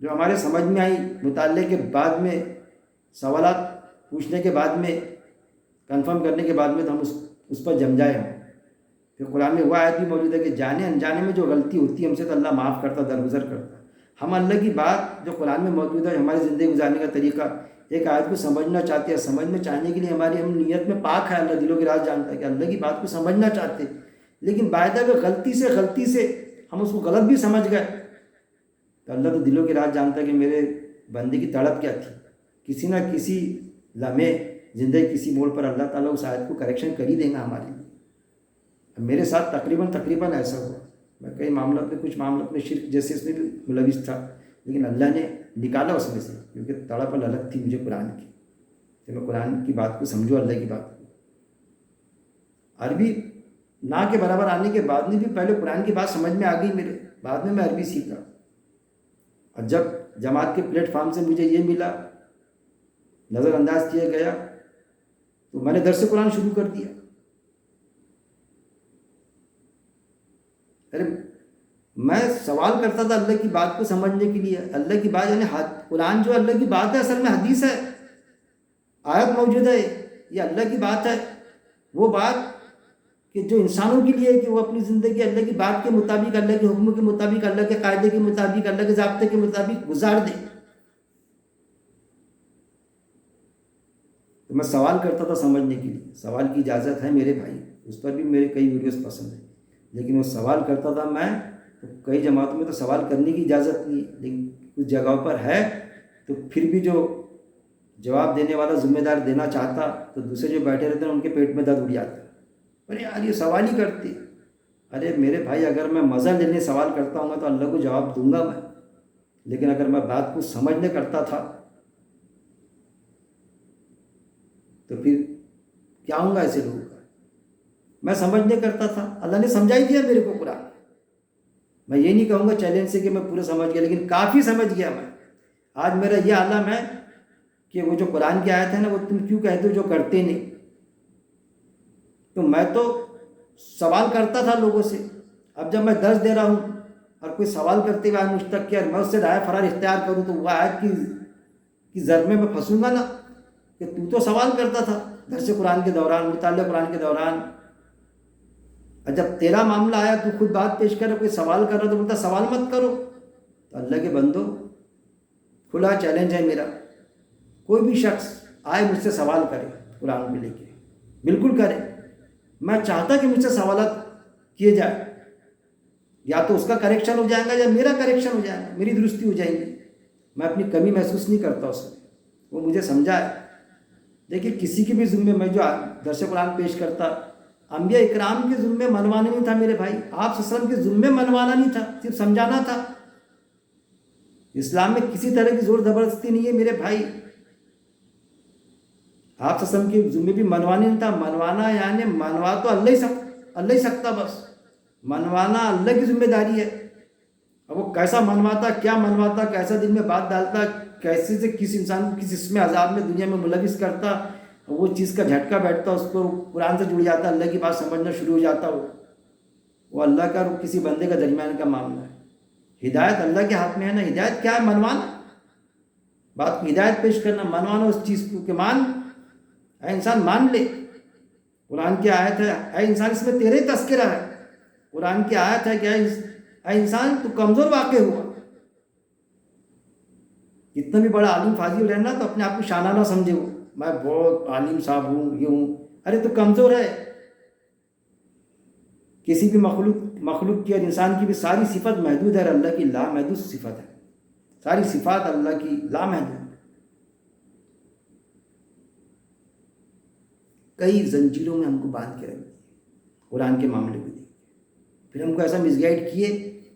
جو ہمارے سمجھ میں آئی، مطالعے کے بعد میں، سوالات پوچھنے کے بعد میں، کنفرم کرنے کے بعد میں، تو ہم اس پر جم جائے. ہم پھر قرآن میں وہ آیت بھی موجود ہے کہ جانے انجانے میں جو غلطی ہوتی ہے ہم سے تو اللہ معاف کرتا، درگزر کرتا. ہم اللہ کی بات جو قرآن میں موجود ہے، ہماری زندگی گزارنے کا طریقہ، ایک آیت کو سمجھنا چاہتے ہیں، سمجھنا چاہنے کے لیے ہماری ہم نیت میں پاک ہے، اللہ دلوں کے راز جانتا ہے کہ اللہ کی بات کو سمجھنا چاہتے، لیکن باعث غلطی سے ہم اس کو غلط بھی سمجھ گئے، تو اللہ تو دلوں کے راز جانتا ہے کہ میرے بندے کی تڑپ کیا تھی. کسی نہ کسی لمحے زندگی کسی موڑ پر اللہ تعالیٰ اس آیت کو کریکشن کر ہی دیں گا ہمارے لیے. میرے ساتھ تقریباً ایسا ہوا. میں کئی معاملات میں، کچھ معاملات میں شرک جیسے اس میں بھی ملوث تھا، لیکن اللہ نے نکالا اس میں سے، کیونکہ تڑپ الگ تھی مجھے قرآن کی، کہ میں قرآن کی بات کو سمجھوں، اللہ کی بات کو. عربی نہ کے برابر آنے کے بعد میں بھی پہلے قرآن کی بات سمجھ میں آ گئی میرے، بعد میں عربی سیکھا. اور جب جماعت کے پلیٹ فارم سے مجھے یہ ملا، نظر انداز کیا گیا، تو میں نے درس قرآن شروع کر دیا. ارے میں سوال کرتا تھا اللہ کی بات کو سمجھنے کے لیے. اللہ کی بات یعنی قرآن جو اللہ کی بات ہے، اصل میں حدیث ہے، آیت موجود ہے، یہ اللہ کی بات ہے. وہ بات کہ جو انسانوں کے لیے ہے کہ وہ اپنی زندگی اللہ کی بات کے مطابق، اللہ کے حکم کے مطابق، اللہ کے قاعدے کے مطابق، اللہ کے ضابطے کے مطابق گزار دے. تو میں سوال کرتا تھا سمجھنے کے لیے. سوال کی اجازت ہے میرے بھائی، اس پر بھی میرے کئی ویڈیوز پسند ہیں، لیکن وہ سوال کرتا تھا میں. تو کئی جماعتوں میں تو سوال کرنے کی اجازت نہیں ہے، لیکن کچھ جگہوں پر ہے. تو پھر بھی جو جواب دینے والا ذمہ دار دینا چاہتا، تو دوسرے جو بیٹھے رہتے ہیں ان کے پیٹ میں درد اڑ جاتا. ارے یار یہ سوال ہی کرتے. ارے میرے بھائی اگر میں مزہ لینے سوال کرتا ہوں تو اللہ کو جواب دوں گا میں، لیکن اگر میں بات کو سمجھنے کرتا تھا تو پھر کیا ہوں گا ایسے لوگوں کا. میں سمجھنے کرتا تھا، اللہ نے سمجھا ہی دیا میرے کو قرآن. میں یہ نہیں کہوں گا چیلنج سے کہ میں پورا سمجھ گیا، لیکن کافی سمجھ گیا میں. آج میرا یہ عالم ہے کہ وہ جو قرآن کی آیت ہے نا، وہ تم کیوں کہتے ہو جو کرتے نہیں. تو میں تو سوال کرتا تھا لوگوں سے. اب جب میں درس دے رہا ہوں اور کوئی سوال کرتے ہوئے مجھ تک کہ میں اس سے رائے فرار اختیار کروں، تو وہ آیت کی ضرب میں پھنسوں گا نا کہ تو سوال کرتا تھا. درس قرآن کے دوران، مطالعہ قرآن کے دوران. اور جب تیرا معاملہ آیا تو خود بات پیش کر رہا، کوئی سوال کر رہا تو بولتا سوال مت کرو. تو اللہ کے بندو، کھلا چیلنج ہے میرا، کوئی بھی شخص آئے مجھ سے سوال کرے قرآن کو لے کے، بالکل کرے. میں چاہتا کہ مجھ سے سوالات کیے جائے، یا تو اس کا کریکشن ہو جائے گا یا میرا کریکشن ہو جائے گا، میری درستی ہو جائے گی. میں اپنی کمی محسوس نہیں کرتا اس میں، وہ مجھے سمجھائے. دیکھیے کسی کے بھی ذمے میں جو درس قرآن پیش کرتا، انبیاء اکرام کے ذمے منوانا نہیں تھا میرے بھائی، آپ صلی اللہ علیہ وسلم کے ذمے منوانا نہیں تھا، صرف سمجھانا تھا. اسلام میں کسی طرح کی زور زبردستی نہیں ہے میرے بھائی. آپ صلی اللہ علیہ وسلم کے ذمے بھی منوانا نہیں تھا. منوانا یعنی منوا تو اللہ ہی سکتا، بس منوانا اللہ کی ذمہ داری ہے. اب وہ کیسا منواتا، کیا منواتا، کیسا دل میں بات ڈالتا، کیسے سے کس انسان کو کس اسم عذاب میں دنیا میں ملوث کرتا، وہ چیز کا جھٹکا بیٹھتا، اس کو قرآن سے جڑ جاتا، اللہ کی بات سمجھنا شروع ہو جاتا. وہ اللہ کا اور کسی بندے کا درمیان کا معاملہ ہے. ہدایت اللہ کے ہاتھ میں ہے نا. ہدایت کیا ہے؟ منوانا، بات کو ہدایت پیش کرنا، منوانا اس چیز کو کہ مان، اے انسان مان لے. قرآن کی آیت ہے، اے انسان اس میں تیرے ہی تذکرہ ہے. قرآن کی آیت ہے کہ اے انسان تو کمزور واقع ہوا. کتنا بھی بڑا عالم فاضل رہنا تو اپنے آپ کو شانہ نہ سمجھے، وہ میں بہت عالم صاحب ہوں، یہ ہوں. ارے تو کمزور ہے. کسی بھی مخلوق کی اور انسان کی بھی ساری صفت محدود ہے، اللہ کی لامحدود صفت ہے. ساری صفات اللہ کی لامحدود. کئی زنجیروں میں ہم کو باندھ کے رکھ دیے قرآن کے معاملے کو دیکھ، پھر ہم کو ایسا مس گائڈ کیے،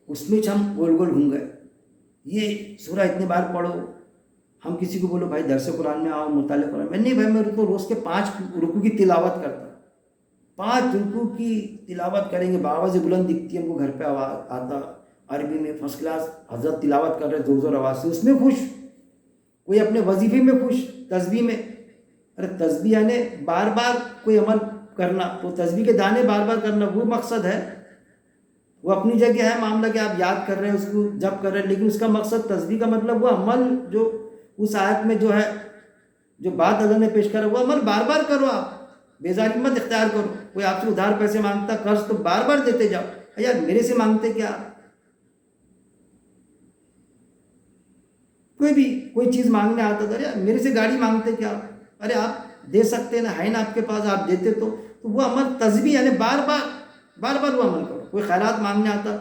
اس میں ہم گول گول گھوم گئے. یہ سورہ اتنے بار پڑھو. ہم کسی کو بولو بھائی درس قرآن میں آؤ، مطالعہ قرآن میں، نہیں بھائی میں تو روز کے 5 رکوع کی تلاوت کرتا. 5 رکوع کی تلاوت کریں گے، بآواز بلند دکھتی ہے ہم کو، گھر پہ آواز آتا عربی میں فرسٹ کلاس، حضرت تلاوت کر رہے زور زور آواز سے، اس میں خوش. کوئی اپنے وظیفے میں خوش، تسبیح میں. ارے تسبیح یعنی بار بار کوئی عمل کرنا، تو تسبیح کے دانے بار بار کرنا وہ مقصد ہے. وہ اپنی جگہ ہے معاملہ کہ آپ یاد کر رہے ہیں اس کو، جب کر رہے ہیں، لیکن اس کا مقصد تسبیح کا مطلب وہ عمل جو اس آیت میں جو ہے، جو بات اللہ نے پیش کرا، وہ عمل بار بار کرو. آپ بیزاری مت اختیار کرو. کوئی آپ سے ادھار پیسے مانگتا، قرض، تو بار بار دیتے جاؤ. یار میرے سے مانگتے کیا؟ کوئی چیز مانگنے آتا تھا، یار میرے سے گاڑی مانگتے کیا؟ ارے آپ دے سکتے نا، ہے نا آپ کے پاس، آپ دیتے تو وہ عمل تسبیح یعنی بار بار وہ عمل کرو. کوئی خیرات مانگنے آتا،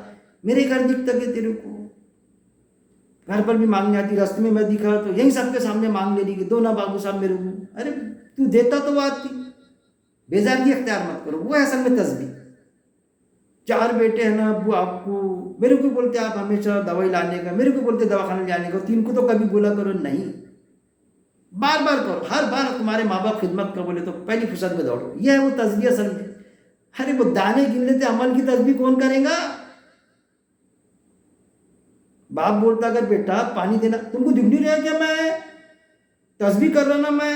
میرے گھر دکھتا کہ تیرے کو گھر پر بھی مانگنے آتی، راستے میں دکھا تو یہیں سب کے سامنے مانگ لے لی کہ دو نا بابو صاحب میرے کو. ارے تو دیتا تو وہ آتی. بیزارگی اختیار مت کرو، وہ اصل میں تسبیح. 4 بیٹے ہیں نا ابو آپ کو، میرے کو بولتے آپ ہمیشہ دوائی لانے کا، میرے کو بولتے دواخانے جانے کا، 3 کو تو کبھی بولا کرو نہیں. بار بار کرو. ہر بار تمہارے ماں باپ خدمت کا بولے تو پہلی فرصت میں دوڑو. یہ ہے وہ تسبیح اصل میں. ارے وہ دانے گن لیتے، عمل کی تسبیح کون کرے گا؟ باپ بولتا اگر بیٹا پانی دینا، تم کو دکھ نہیں رہا کیا میں تسبیح کر رہا نا؟ میں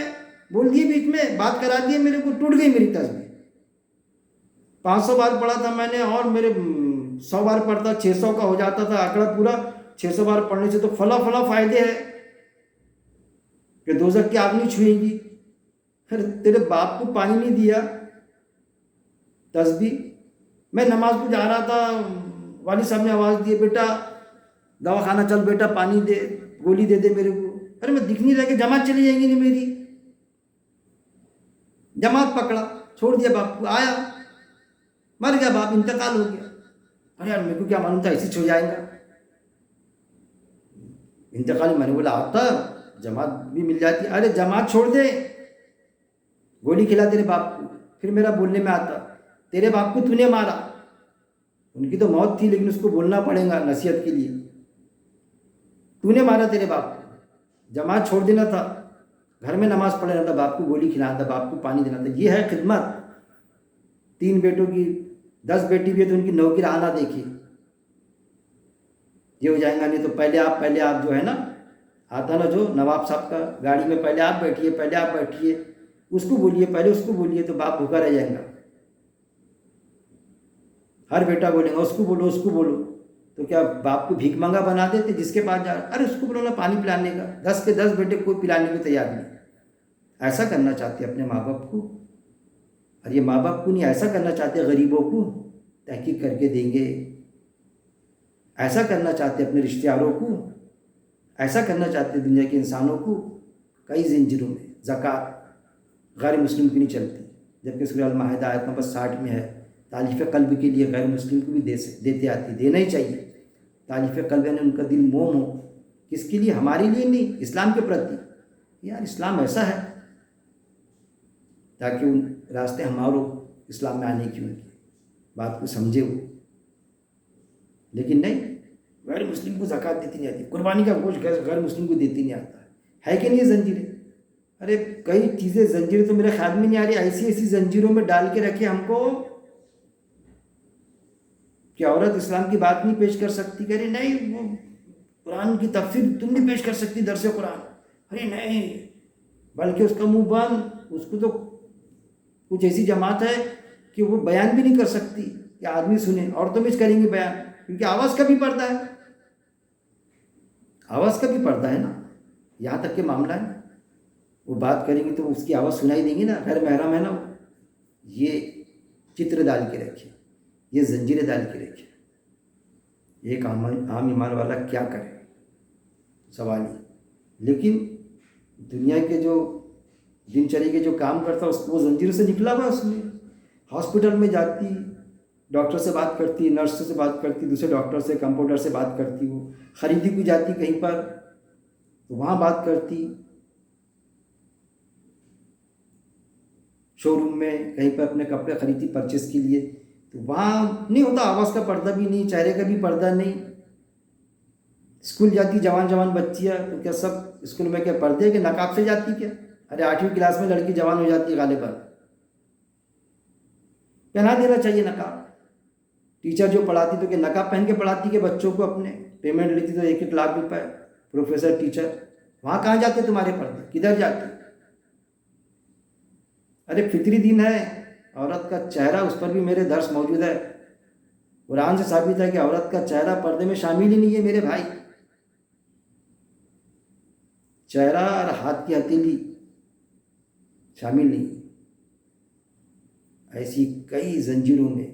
بول دیے بیچ میں بات کرا دیے، میرے کو ٹوٹ گئی میری تسبیح. 500 بار پڑھا تھا میں نے، اور میرے 100 بار پڑھتا 600 کا ہو جاتا تھا آنکڑا پورا. 600 بار پڑھنے سے تو فلاں فائدے ہیں کہ دوزخ کی آگ نہیں چھوئیں گی. پھر تیرے باپ کو پانی نہیں دیا تسبیح. میں نماز کو جا رہا تھا، والد صاحب نے آواز دی، بیٹا دواخانہ چل، بیٹا پانی دے، گولی دے دے میرے کو. ارے میں دکھ نہیں رہا کہ جماعت چلی جائیں گی نہیں میری. جماعت پکڑا، چھوڑ دیا باپ کو، آیا مر گیا باپ، انتقال ہو گیا. ارے یار میرے کو کیا معلوم تھا ایسی چھو جائے گا انتقال. میں نے بولا آتا جماعت بھی مل جاتی. ارے جماعت چھوڑ دے، گولی کھلا تیرے باپ کو. پھر میرا بولنے میں آتا، تیرے باپ کو تو نے مارا، ان کی تو موت تھی لیکن اس کو بولنا پڑے گا نصیحت کے لیے. تو نے مارا تیرے باپ کو. جماعت چھوڑ دینا تھا، گھر میں نماز پڑھنا تھا، باپ کو گولی کھلانا تھا، باپ کو پانی دینا تھا. یہ ہے خدمت. 3 بیٹوں کی 10 بیٹی بھی ہے تو ان کی 9 کی راہ نہ دیکھی. یہ ہو جائیں گا. نہیں تو پہلے آپ جو ہے نا، آتا نا جو نواب صاحب کا گاڑی میں، پہلے آپ بیٹھیے، اس کو بولیے، پہلے اس کو بولیے تو باپ بھوکا رہ جائے گا. ہر بیٹا بولے گا اس کو بولو تو کیا باپ کو بھیک مانگا بنا دیتے جس کے پاس جا رہا؟ ارے اس کو بولو نا پانی پلانے کا. 10 کے 10 بیٹے کوئی پلانے کو تیار نہیں. ایسا کرنا چاہتے اپنے ماں باپ کو، اور یہ ماں باپ کو نہیں ایسا کرنا چاہتے غریبوں کو تحقیق کر کے دیں گے، ایسا کرنا چاہتے اپنے رشتہ داروں کو، ایسا کرنا چاہتے دنیا کے انسانوں کو۔ کئی زنجیروں میں زکوٰۃ غیر مسلم کی نہیں چلتی، جبکہ سورہ المائدہ آیت نمبر 60 میں ہے تالیف قلب کے لیے غیر مسلم کو بھی دیتے آتی، دینا ہی چاہیے۔ تالیف قلب یعنی ان کا دل موم ہو، کس کے لیے؟ ہمارے لیے نہیں، اسلام کے پرتی۔ یار اسلام ایسا ہے، تاکہ ان راستے ہماروں اسلام میں آنے کی ان کی بات کو سمجھے وہ، لیکن نہیں، غیر مسلم کو زکوٰۃ دیتی نہیں آتی، قربانی کا گوشت غیر مسلم کو دیتی نہیں آتا ہے کہ نہیں یہ زنجیریں؟ ارے کئی چیزیں زنجیریں تو میرے خیال میں نہیں آ رہی، ایسی ایسی زنجیروں میں ڈال کے رکھے ہم کو کہ عورت اسلام کی بات نہیں پیش کر سکتی، کہہ رہی نہیں وہ قرآن کی تفسیر تم نہیں پیش کر سکتی درس قرآن، ارے نہیں، بلکہ اس کا منہ بند، اس کو تو کچھ ایسی جماعت ہے کہ وہ بیان بھی نہیں کر سکتی کہ آدمی سنے، عورتوں میں کریں گے بیان، کیونکہ آواز کا بھی پردہ ہے، آواز کا بھی پردہ ہے نا، یہاں تک کہ معاملہ ہے، وہ بات کریں گے تو اس کی آواز سنائی دیں گی نا، غیر محرم ہے نا وہ۔ یہ چتر ڈال کے رکھے، یہ زنجیریں ڈال کے رکھے، ایک عام ایمان والا کیا کرے؟ سوال یہ۔ لیکن دنیا کے جو دن چرے کے جو کام کرتا اس کو وہ زنجیر سے نکلا ہوا، اس میں ہاسپٹل میں جاتی، ڈاکٹر سے بات کرتی، نرس سے بات کرتی، دوسرے ڈاکٹر سے، کمپاؤنڈر سے بات کرتی، وہ خریدی کو جاتی کہیں پر تو وہاں بات کرتی، شو روم میں کہیں پر اپنے کپڑے خریدتی پرچیز کے لیے، تو وہاں نہیں ہوتا، آواز کا پردہ بھی نہیں، چہرے کا بھی پردہ نہیں۔ اسکول جاتی جوان بچیاں، تو کیا سب اسکول میں کیا پردے کے نقاب سے جاتی کیا؟ ارے 8ویں کلاس میں لڑکی جوان ہو جاتی ہے غالباً، پہنا دینا چاہیے نقاب۔ ٹیچر جو پڑھاتی تو کہ نقاب پہن کے پڑھاتی کہ بچوں کو، اپنے پیمنٹ لیتی تو 1-1 لاکھ روپے، پروفیسر ٹیچر، وہاں کہاں جاتے تمہارے پردے؟ کدھر جاتے؟ ارے فطری دین ہے، عورت کا چہرہ، اس پر بھی میرے درس موجود ہے، قرآن سے ثابت ہے کہ عورت کا چہرہ پردے میں شامل ہی نہیں ہے میرے بھائی، چہرہ اور ہاتھ کی ہتھیلی شامل نہیں۔ ایسی کئی زنجیروں میں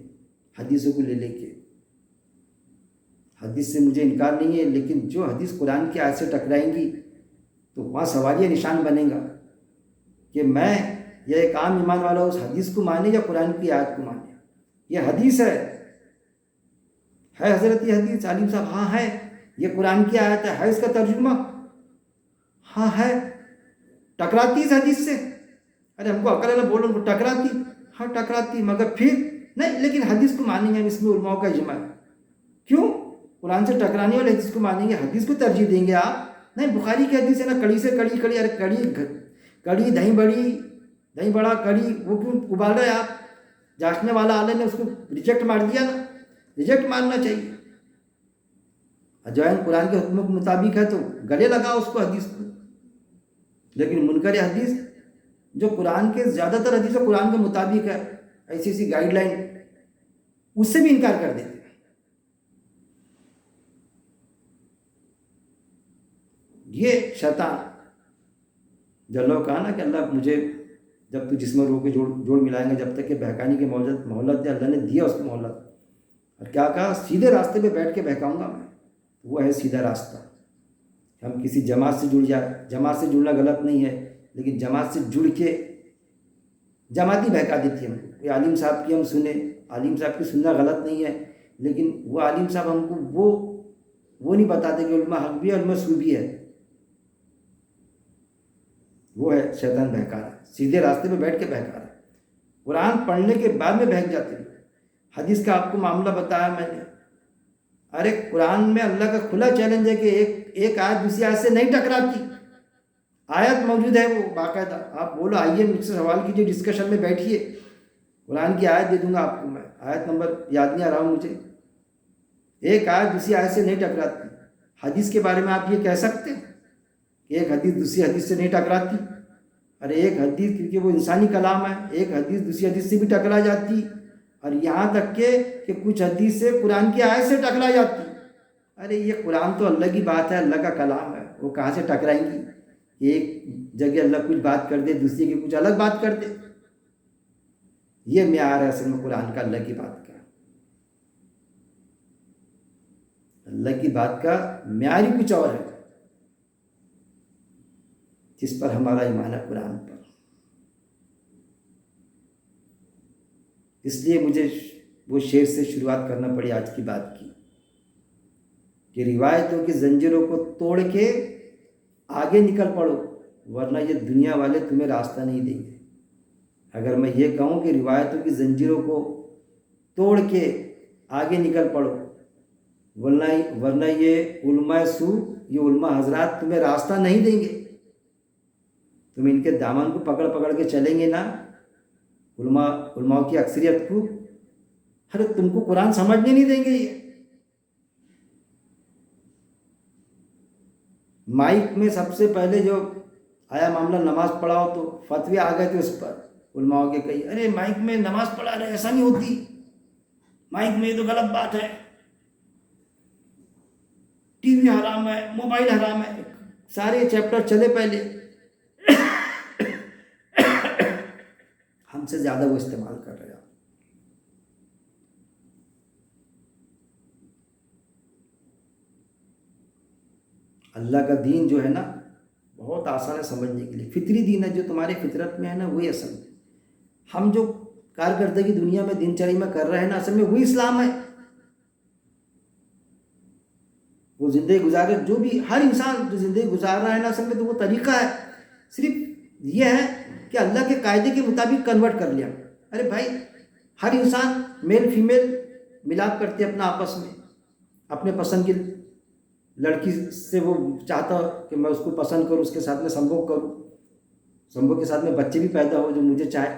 حدیثوں کو لے کے، حدیث سے مجھے انکار نہیں ہے، لیکن جو حدیث قرآن کی آیت سے ٹکرائیں گی تو وہاں سوالیہ نشان بنے گا کہ میں یا ایک عام ایمان والا اس حدیث کو مانے یا قرآن کی آیت کو مانے۔ یہ حدیث ہے حضرت یہ حدیث عالم صاحب؟ ہاں ہے۔ یہ قرآن کی آیت ہے اس کا ترجمہ؟ ہاں ہے۔ ٹکراتی اس حدیث سے؟ ارے ہم کو عقل اللہ بولو، ان کو ٹکراتی؟ ہاں ٹکراتی، مگر پھر نہیں، لیکن حدیث کو مانیں گے ہم، اس میں علماء کا اجماع ہے۔ کیوں؟ قرآن سے ٹکرانے والے حدیث کو مانیں گے، حدیث کو ترجیح دیں گے آپ؟ نہیں، بخاری کی حدیث ہے نا، کڑی سے کڑی کڑی، ارے کڑی دہی بڑا کڑی، وہ کیوں ابال رہے آپ؟ جانچنے والا عالم نے اس کو ریجیکٹ مار دیا نا، ریجیکٹ مارنا چاہیے۔ اجوائن قرآن کے حکم کے مطابق ہے تو گلے لگاؤ اس کو، حدیث کو۔ لیکن منکر حدیث جو قرآن کے زیادہ تر حدیث قرآن کے مطابق ہے، ایسی ایسی گائیڈ لائن، اس سے بھی انکار کر دیتے ہیں۔ یہ شیطان، جو اللہ کہا نا کہ اللہ مجھے جب تو جسم روح کے جوڑ ملائیں گے، جب تک کہ بہکانے کی مہلت دے، اللہ نے دیا اس کو مہلت، اور کیا کہا؟ سیدھے راستے پہ بیٹھ کے بہکاؤں گا میں۔ وہ ہے سیدھا راستہ۔ ہم کسی جماعت سے جڑ جائے، جماعت سے جڑنا غلط نہیں ہے، لیکن جماعت سے جڑ کے جماعتی بہکا دیتی ہے ہم کو۔ عالم صاحب کی ہم سنیں، عالم صاحب کی سننا غلط نہیں ہے، لیکن وہ عالم صاحب ہم کو وہ نہیں بتاتے کہ علماء حق بھی ہے، علماء سو بھی ہے۔ وہ ہے شیطان بہکا رہا ہے، سیدھے راستے پہ بیٹھ کے بہکا رہا ہے۔ قرآن پڑھنے کے بعد میں بہک جاتے ہیں۔ حدیث کا آپ کو معاملہ بتایا میں نے، ارے قرآن میں اللہ کا کھلا چیلنج ہے کہ ایک آیت دوسری آیت سے نہیں ٹکراتی، آیت موجود ہے وہ باقاعدہ۔ آپ بولو آئیے مجھ سے سوال کیجیے، ڈسکشن میں بیٹھیے، قرآن کی آیت دے دوں گا آپ کو میں، آیت نمبر یاد نہیں آ رہا ہوں مجھے، ایک آیت دوسری آیت سے نہیں ٹکراتی۔ حدیث کے بارے میں آپ یہ کہہ سکتے ہیں کہ ایک حدیث دوسری حدیث سے نہیں ٹکراتی؟ ارے ایک حدیث، کیونکہ وہ انسانی کلام ہے، ایک حدیث دوسری حدیث سے بھی ٹکرا جاتی، اور یہاں تک کہ کچھ حدیث سے قرآن کی آیت سے ٹکرا جاتی۔ ارے یہ قرآن تو اللہ کی بات ہے، اللہ کا کلام ہے، وہ کہاں سے ٹکرائیں گی؟ ایک جگہ اللہ کچھ بات کر دے، دوسری جگہ کچھ الگ بات کر دے. یہ معیار ہے اصل میں قرآن کا اللہ کی بات کا. اللہ کی بات کا معیار ہی کچھ اور ہے جس پر ہمارا ایمان ہے قرآن پر. اس لیے مجھے وہ شعر سے شروعات کرنا پڑی آج کی بات کی کہ روایتوں کی زنجیروں کو توڑ کے آگے نکل پڑو، ورنہ یہ دنیا والے تمہیں راستہ نہیں دیں گے. اگر میں یہ کہوں کہ روایتوں کی زنجیروں کو توڑ کے آگے نکل پڑو، ورنہ یہ علماء سو، یہ علماء حضرات تمہیں راستہ نہیں دیں گے. تم ان کے دامن کو پکڑ پکڑ کے چلیں گے نا، علماء کی اکثریت کو، ارے تم کو قرآن سمجھنے نہیں دیں گے. یہ مائک میں سب سے پہلے جو آیا معاملہ نماز پڑھاؤ تو فتوی آ گئے تھے اس پر علماء کے کئی، ارے مائک میں نماز پڑھا رہے، ایسا نہیں ہوتی، مائک میں یہ تو غلط بات ہے، ٹی وی حرام ہے، موبائل حرام ہے. سارے چیپٹر چلے پہلے، ہم سے زیادہ وہ استعمال کر رہے ہیں. اللہ کا دین جو ہے نا بہت آسان ہے سمجھنے کے لیے، فطری دین ہے، جو تمہاری فطرت میں ہے نا وہی اصل میں. ہم جو کارکردگی دنیا میں دن چڑھی میں کر رہے ہیں نا، اصل میں وہی اسلام ہے. وہ زندگی گزارے، جو بھی ہر انسان جو زندگی گزار رہا ہے نا، اصل میں تو وہ طریقہ ہے. صرف یہ ہے کہ اللہ کے قاعدے کے مطابق کنورٹ کر لیا. ارے بھائی ہر انسان میل فیمیل ملاپ کرتے اپنا آپس میں، اپنے پسند کی لڑکی سے وہ چاہتا کہ میں اس کو پسند کروں، اس کے ساتھ میں سمبھوگ کروں، سمبھوگ کے ساتھ میں بچے بھی پیدا ہو جو مجھے چاہے.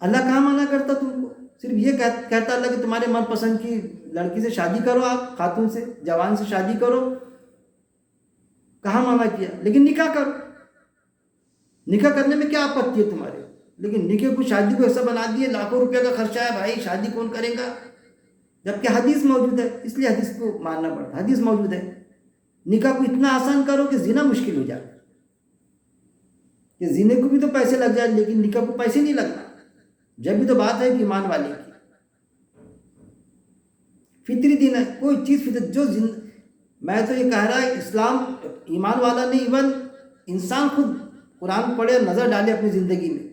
اللہ کہاں منع کرتا تم کو؟ صرف یہ کہتا اللہ کہ تمہارے من پسند کی لڑکی سے شادی کرو، آپ خاتون سے، جوان سے شادی کرو. کہاں منع کیا؟ لیکن نکاح کرو. نکاح کرنے میں کیا آپتی ہے تمہارے؟ لیکن نکاح کو، شادی کو ایسا بنا دیے لاکھوں روپیہ کا خرچہ ہے، بھائی شادی کون کرے گا؟ جبکہ حدیث موجود ہے، اس لیے حدیث کو ماننا پڑتا ہے. حدیث موجود ہے، نکاح کو اتنا آسان کرو کہ زنا مشکل ہو جائے. کہ زنے کو بھی تو پیسے لگ جائے لیکن نکاح کو پیسے نہیں لگنا. جب بھی تو بات ہے کہ ایمان والے کی فطری دین ہے، کوئی چیز فطرت جو میں تو یہ کہہ رہا ہے اسلام ایمان والا نہیں، ایون انسان خود قرآن پڑھے اور نظر ڈالے اپنی زندگی میں،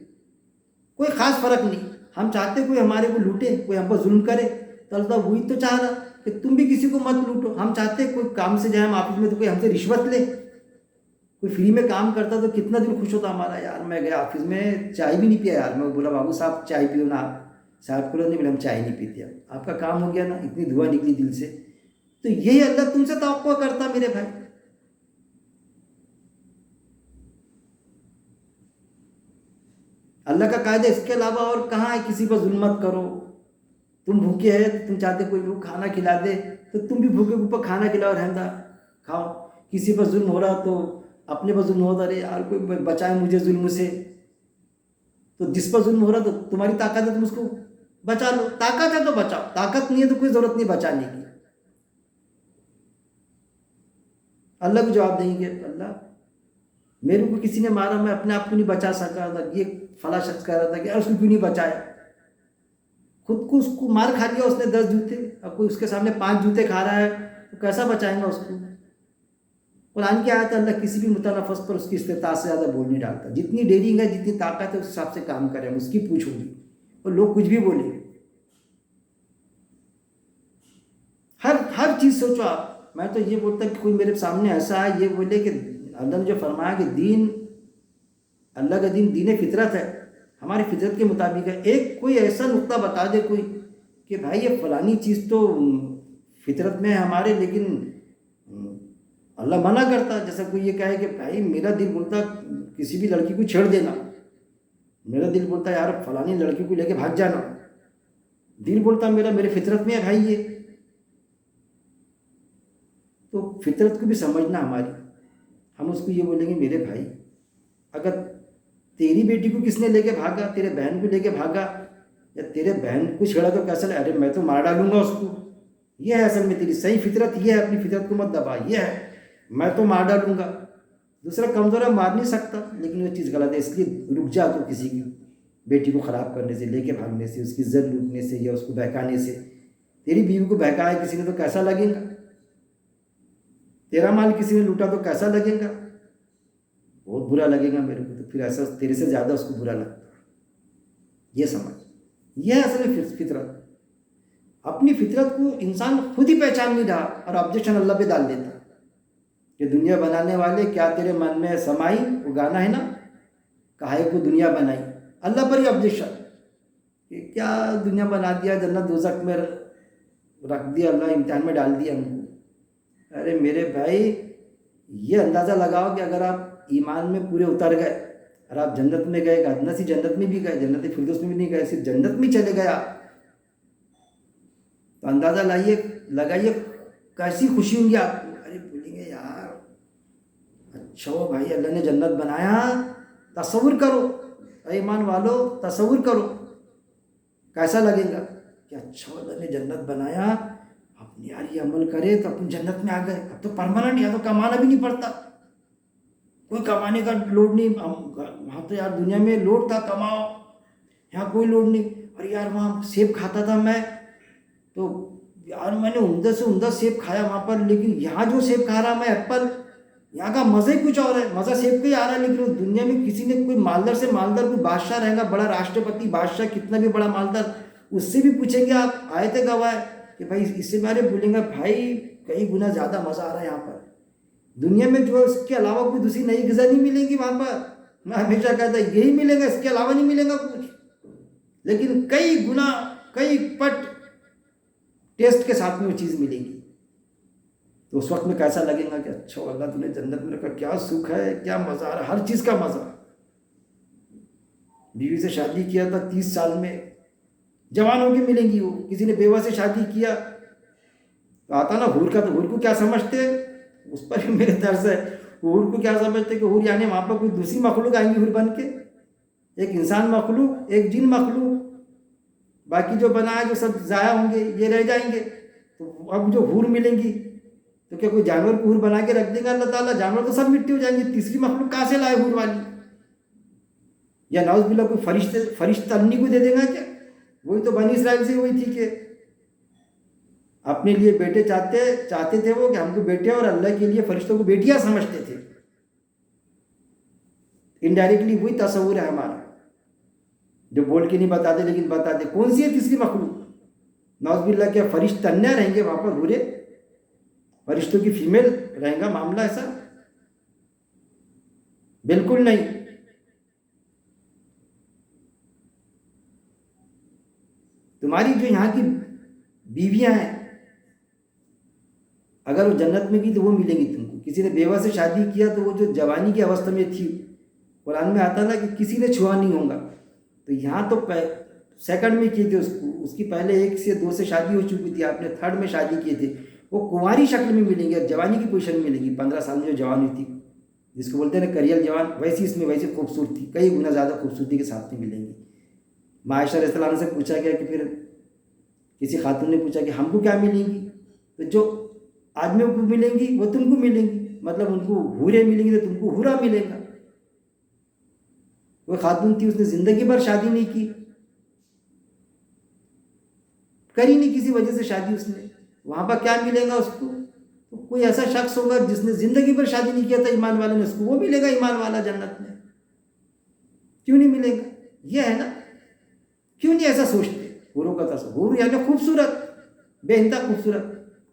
کوئی خاص فرق نہیں. ہم چاہتے کوئی ہمارے کو لوٹے، کوئی ہم پر ظلم کرے، تو اللہ وہی تو چاہ رہا کہ تم بھی کسی کو مت لوٹو. ہم چاہتے کوئی کام سے جائے ہم آفس میں تو کوئی ہم سے رشوت لے. کوئی فری میں کام کرتا تو کتنا دل خوش ہوتا ہمارا، یار میں گیا آفس میں چائے بھی نہیں پیا، یار میں بولا بابو صاحب چائے پیو نا، صاحب کو نہیں بولے ہم چائے نہیں پیتے، آپ کا کام ہو گیا نا، اتنی دعا نکلی دل سے. تو یہی اللہ تم سے توقع کرتا میرے بھائی. اللہ کا قاعدہ اس کے علاوہ اور کہاں ہے کسی پر ظلم مت کرو. تم بھوکے ہے تم چاہتے کوئی وہ کھانا کھلا دے تو تم بھی بھوکے کے اوپر کھانا کھلاؤ، رہندہ کھاؤ. کسی پر ظلم ہو رہا تو اپنے پر ظلم ہوتا، رہے یار کوئی بچائے مجھے ظلم سے. تو جس پر ظلم ہو رہا تو تمہاری طاقت ہے تم اس کو بچا لو، طاقت ہے تو بچاؤ، طاقت نہیں ہے تو کوئی ضرورت نہیں بچانے کی. اللہ کو جواب دیں گے اللہ میرے کو کسی نے مارا، میں اپنے آپ کو نہیں بچا سکا تھا، یہ فلاں شخص کہہ رہا تھا کہ اس کو کیوں نہیں بچایا، خود کو اس کو مار کھا لیا اس نے 10 جوتے، اب کوئی اس کے سامنے 5 جوتے کھا رہا ہے تو کیسا بچائیں گا اس کو. قرآن کی آیت ہے اللہ کسی بھی متنفس پر اس کی استطاعت سے زیادہ بول نہیں ڈالتا. جتنی ڈیرنگ ہے جتنی طاقت ہے اس حساب سے کام کریں، ہم اس کی پوچھ ہوگی اور لوگ کچھ بھی بولیں. ہر چیز سوچو آپ. میں تو یہ بولتا کہ کوئی میرے سامنے ایسا ہے یہ بولے کہ اللہ نے جو فرمایا کہ دین، اللہ کا دین دین فطرت ہے، ہماری فطرت کے مطابق ہے. ایک کوئی ایسا نقطہ بتا دے کوئی کہ بھائی یہ فلانی چیز تو فطرت میں ہے ہمارے لیکن اللہ منع کرتا. جیسا کوئی یہ کہے کہ بھائی میرا دل بولتا کسی بھی لڑکی کو چھیڑ دینا، میرا دل بولتا یار فلانی لڑکی کو لے کے بھاگ جانا، دل بولتا میرے فطرت میں ہے بھائی یہ. تو فطرت کو بھی سمجھنا ہماری. ہم اس کو یہ بولیں گے میرے بھائی اگر تیری بیٹی کو کس نے لے کے بھاگا، تیرے بہن کو لے کے بھاگا یا تیرے بہن کو چھیڑا تو کیسا لے، ارے میں تو مار ڈالوں گا اس کو. یہ ہے اصل میں تیری صحیح فطرت، یہ ہے، اپنی فطرت کو مت دبا، یہ ہے میں تو مار ڈالوں گا. دوسرا کمزور ہے، مار نہیں سکتا، لیکن وہ چیز غلط ہے، اس لیے رک جا تو کسی کی بیٹی کو خراب کرنے سے، لے کے بھاگنے سے، اس کی عزت لوٹنے سے یا اس کو بہکانے سے۔ تیری بیوی کو بہکایا کسی نے تو کیسا لگے گا؟ تیرا مال کسی نے لوٹا تو کیسا لگے گا؟ بہت برا لگے گا میرے کو، تو پھر ایسا تیرے سے زیادہ اس کو برا لگتا ہے۔ یہ سمجھ، یہ اصل فطرت۔ اپنی فطرت کو انسان خود ہی پہچان نہیں رہا اور آبجیکشن اللہ پہ ڈال دیتا کہ دنیا بنانے والے کیا تیرے من میں سمائی، وہ گانا ہے نا، کاہے کو دنیا بنائی، اللہ پر ہی آبجیکشن کہ کیا دنیا بنا دیا، جنت دوزخ میں رکھ دیا اللہ، امتحان میں ڈال دیا ہم کو۔ ارے میرے بھائی، یہ اندازہ لگاؤ کہ اگر آپ ایمان میں پورے اتر گئے اور آپ جنت میں گئے، ادنا سی جنت میں بھی گئے، جنت فردوس میں بھی نہیں گئے، صرف جنت میں چلے گئے آپ، تو اندازہ لگائیے کیسی خوشی ہوں گی آپ کو۔ ارے بولیں گے یار اچھا بھائی، اللہ نے جنت بنایا، تصور کرو، اے ایمان والو تصور کرو کیسا لگے گا کہ اچھا اللہ نے جنت بنایا، اپنے یار یہ عمل کرے تو اپن جنت میں آ گئے، اب تو پرماننٹ، یا تو کمانا بھی نہیں پڑتا، کوئی کمانے کا لوڈ نہیں، وہاں تو یار دنیا میں لوڈ تھا کماؤ، یہاں کوئی لوڈ نہیں۔ اور یار وہاں سیب کھاتا تھا میں، تو یار میں نے عمدہ سے عمدہ سیب کھایا وہاں پر، لیکن یہاں جو سیب کھا رہا میں ایپل، یہاں کا مزہ ہی کچھ اور ہے، مزہ سیب کا ہی آ رہا ہے۔ لیکن دنیا میں کسی نے کوئی مالدار سے مالدار، کوئی بادشاہ رہے گا، بڑا راشٹرپتی بادشاہ، کتنا بھی بڑا مالدار، اس سے بھی پوچھیں گے آپ آئے تھے گواہ کہ بھائی اس سے میرے بولیں گا بھائی کئی گنا زیادہ مزہ آ رہا ہے یہاں پر، دنیا میں جو اس کے علاوہ کوئی دوسری نئی غذا نہیں ملے گی وہاں پر، میں ہمیشہ کہتا یہی ملے گا، اس کے علاوہ نہیں ملے گا کچھ، لیکن کئی گنا کئی پٹ ٹیسٹ کے ساتھ میں وہ چیز ملے گی۔ تو اس وقت میں کیسا لگے گا کہ اچھا اللہ تم نے جنت میں رکھا، کیا سکھ ہے، کیا مزہ آ رہا ہے، ہر چیز کا مزہ۔ بیوی سے شادی کیا تھا 30 سال میں، جوان ہو کے ملیں گی وہ، کسی نے بیوہ سے شادی کیا تو آتا نا حور کا، تو حور کو کیا سمجھتے، اس پر ہی میرے طرز ہے، حور کو کیا سمجھتے کہ حور یعنی وہاں پر کوئی دوسری مخلوق آئیں گی حور بن کے، ایک انسان مخلوق، ایک جن مخلوق، باقی جو بنا ہے جو سب ضائع ہوں گے، یہ رہ جائیں گے۔ تو اب جو حور ملیں گی تو کیا کوئی جانور کو حور بنا کے رکھ دیں گا اللہ تعالیٰ؟ جانور تو سب مٹی ہو جائیں گے، تیسری مخلوق کہاں سے لائے حور والی؟ یا نعوذ باللہ کوئی فرشتہ امی کو دے دے گا کیا؟ وہی تو بنی اسرائیل سے ہوئی تھی کہ اپنے لیے بیٹے چاہتے تھے وہ کہ ہم کو بیٹے، اور اللہ کے لیے فرشتوں کو بیٹیاں سمجھتے تھے۔ انڈائریکٹلی وہی تصور ہے ہمارا، جو بول کے نہیں بتاتے لیکن بتاتے۔ کون سی ہے تیسری مخلوق؟ نعوذ باللہ کیا فرشتہ انیہ رہیں گے وہاں پر حورے؟ فرشتوں کی فیمیل رہیں گا معاملہ ایسا؟ بالکل نہیں۔ تمہاری جو یہاں کی بیویاں ہیں اگر وہ جنت میں بھی تو وہ ملیں گی تم کو۔ کسی نے بیوہ سے شادی کیا تو وہ جو جوانی کی اوستہ میں تھی، قرآن میں آتا تھا کہ کسی نے چھوا نہیں ہوگا، تو یہاں تو سیکنڈ میں کیے تھے اس کی پہلے 1 سے 2 سے شادی ہو چکی تھی، آپ نے 3rd میں شادی کیے تھے، وہ کنواری شکل میں ملیں گے اور جوانی کی پوزیشن میں ملیں گی۔ 15 سال میں جو جوان ہوئی تھی، جس کو بولتے ہیں نا کریل جوان، ویسی اس میں ویسی خوبصورت تھی، کئی گنا زیادہ خوبصورتی کے ساتھ میں ملیں گی۔ عائشہ علیہ السلام سے پوچھا گیا کہ پھر کسی خاتون نے پوچھا کہ ہم کو کیا ملیں گی؟ تو جو آدمیوں کو ملیں گی وہ تم کو ملیں گی، مطلب ان کو حوریں ملیں گی تو تم کو حورا ملے گا۔ وہ خاتون تھی، اس نے زندگی بھر شادی نہیں کی، کری نہیں کسی وجہ سے شادی اس نے، وہاں پر کیا ملے گا اس کو؟ تو کوئی ایسا شخص ہوگا جس نے زندگی بھر شادی نہیں کیا تھا ایمان والے نے، اس کو وہ ملے گا ایمان والا جنت میں، کیوں نہیں ملے گا؟ یہ ہے نا، کیوں نہیں ایسا سوچتے؟ حوروں کا تصور یعنی خوبصورت، بے انتہا خوبصورت،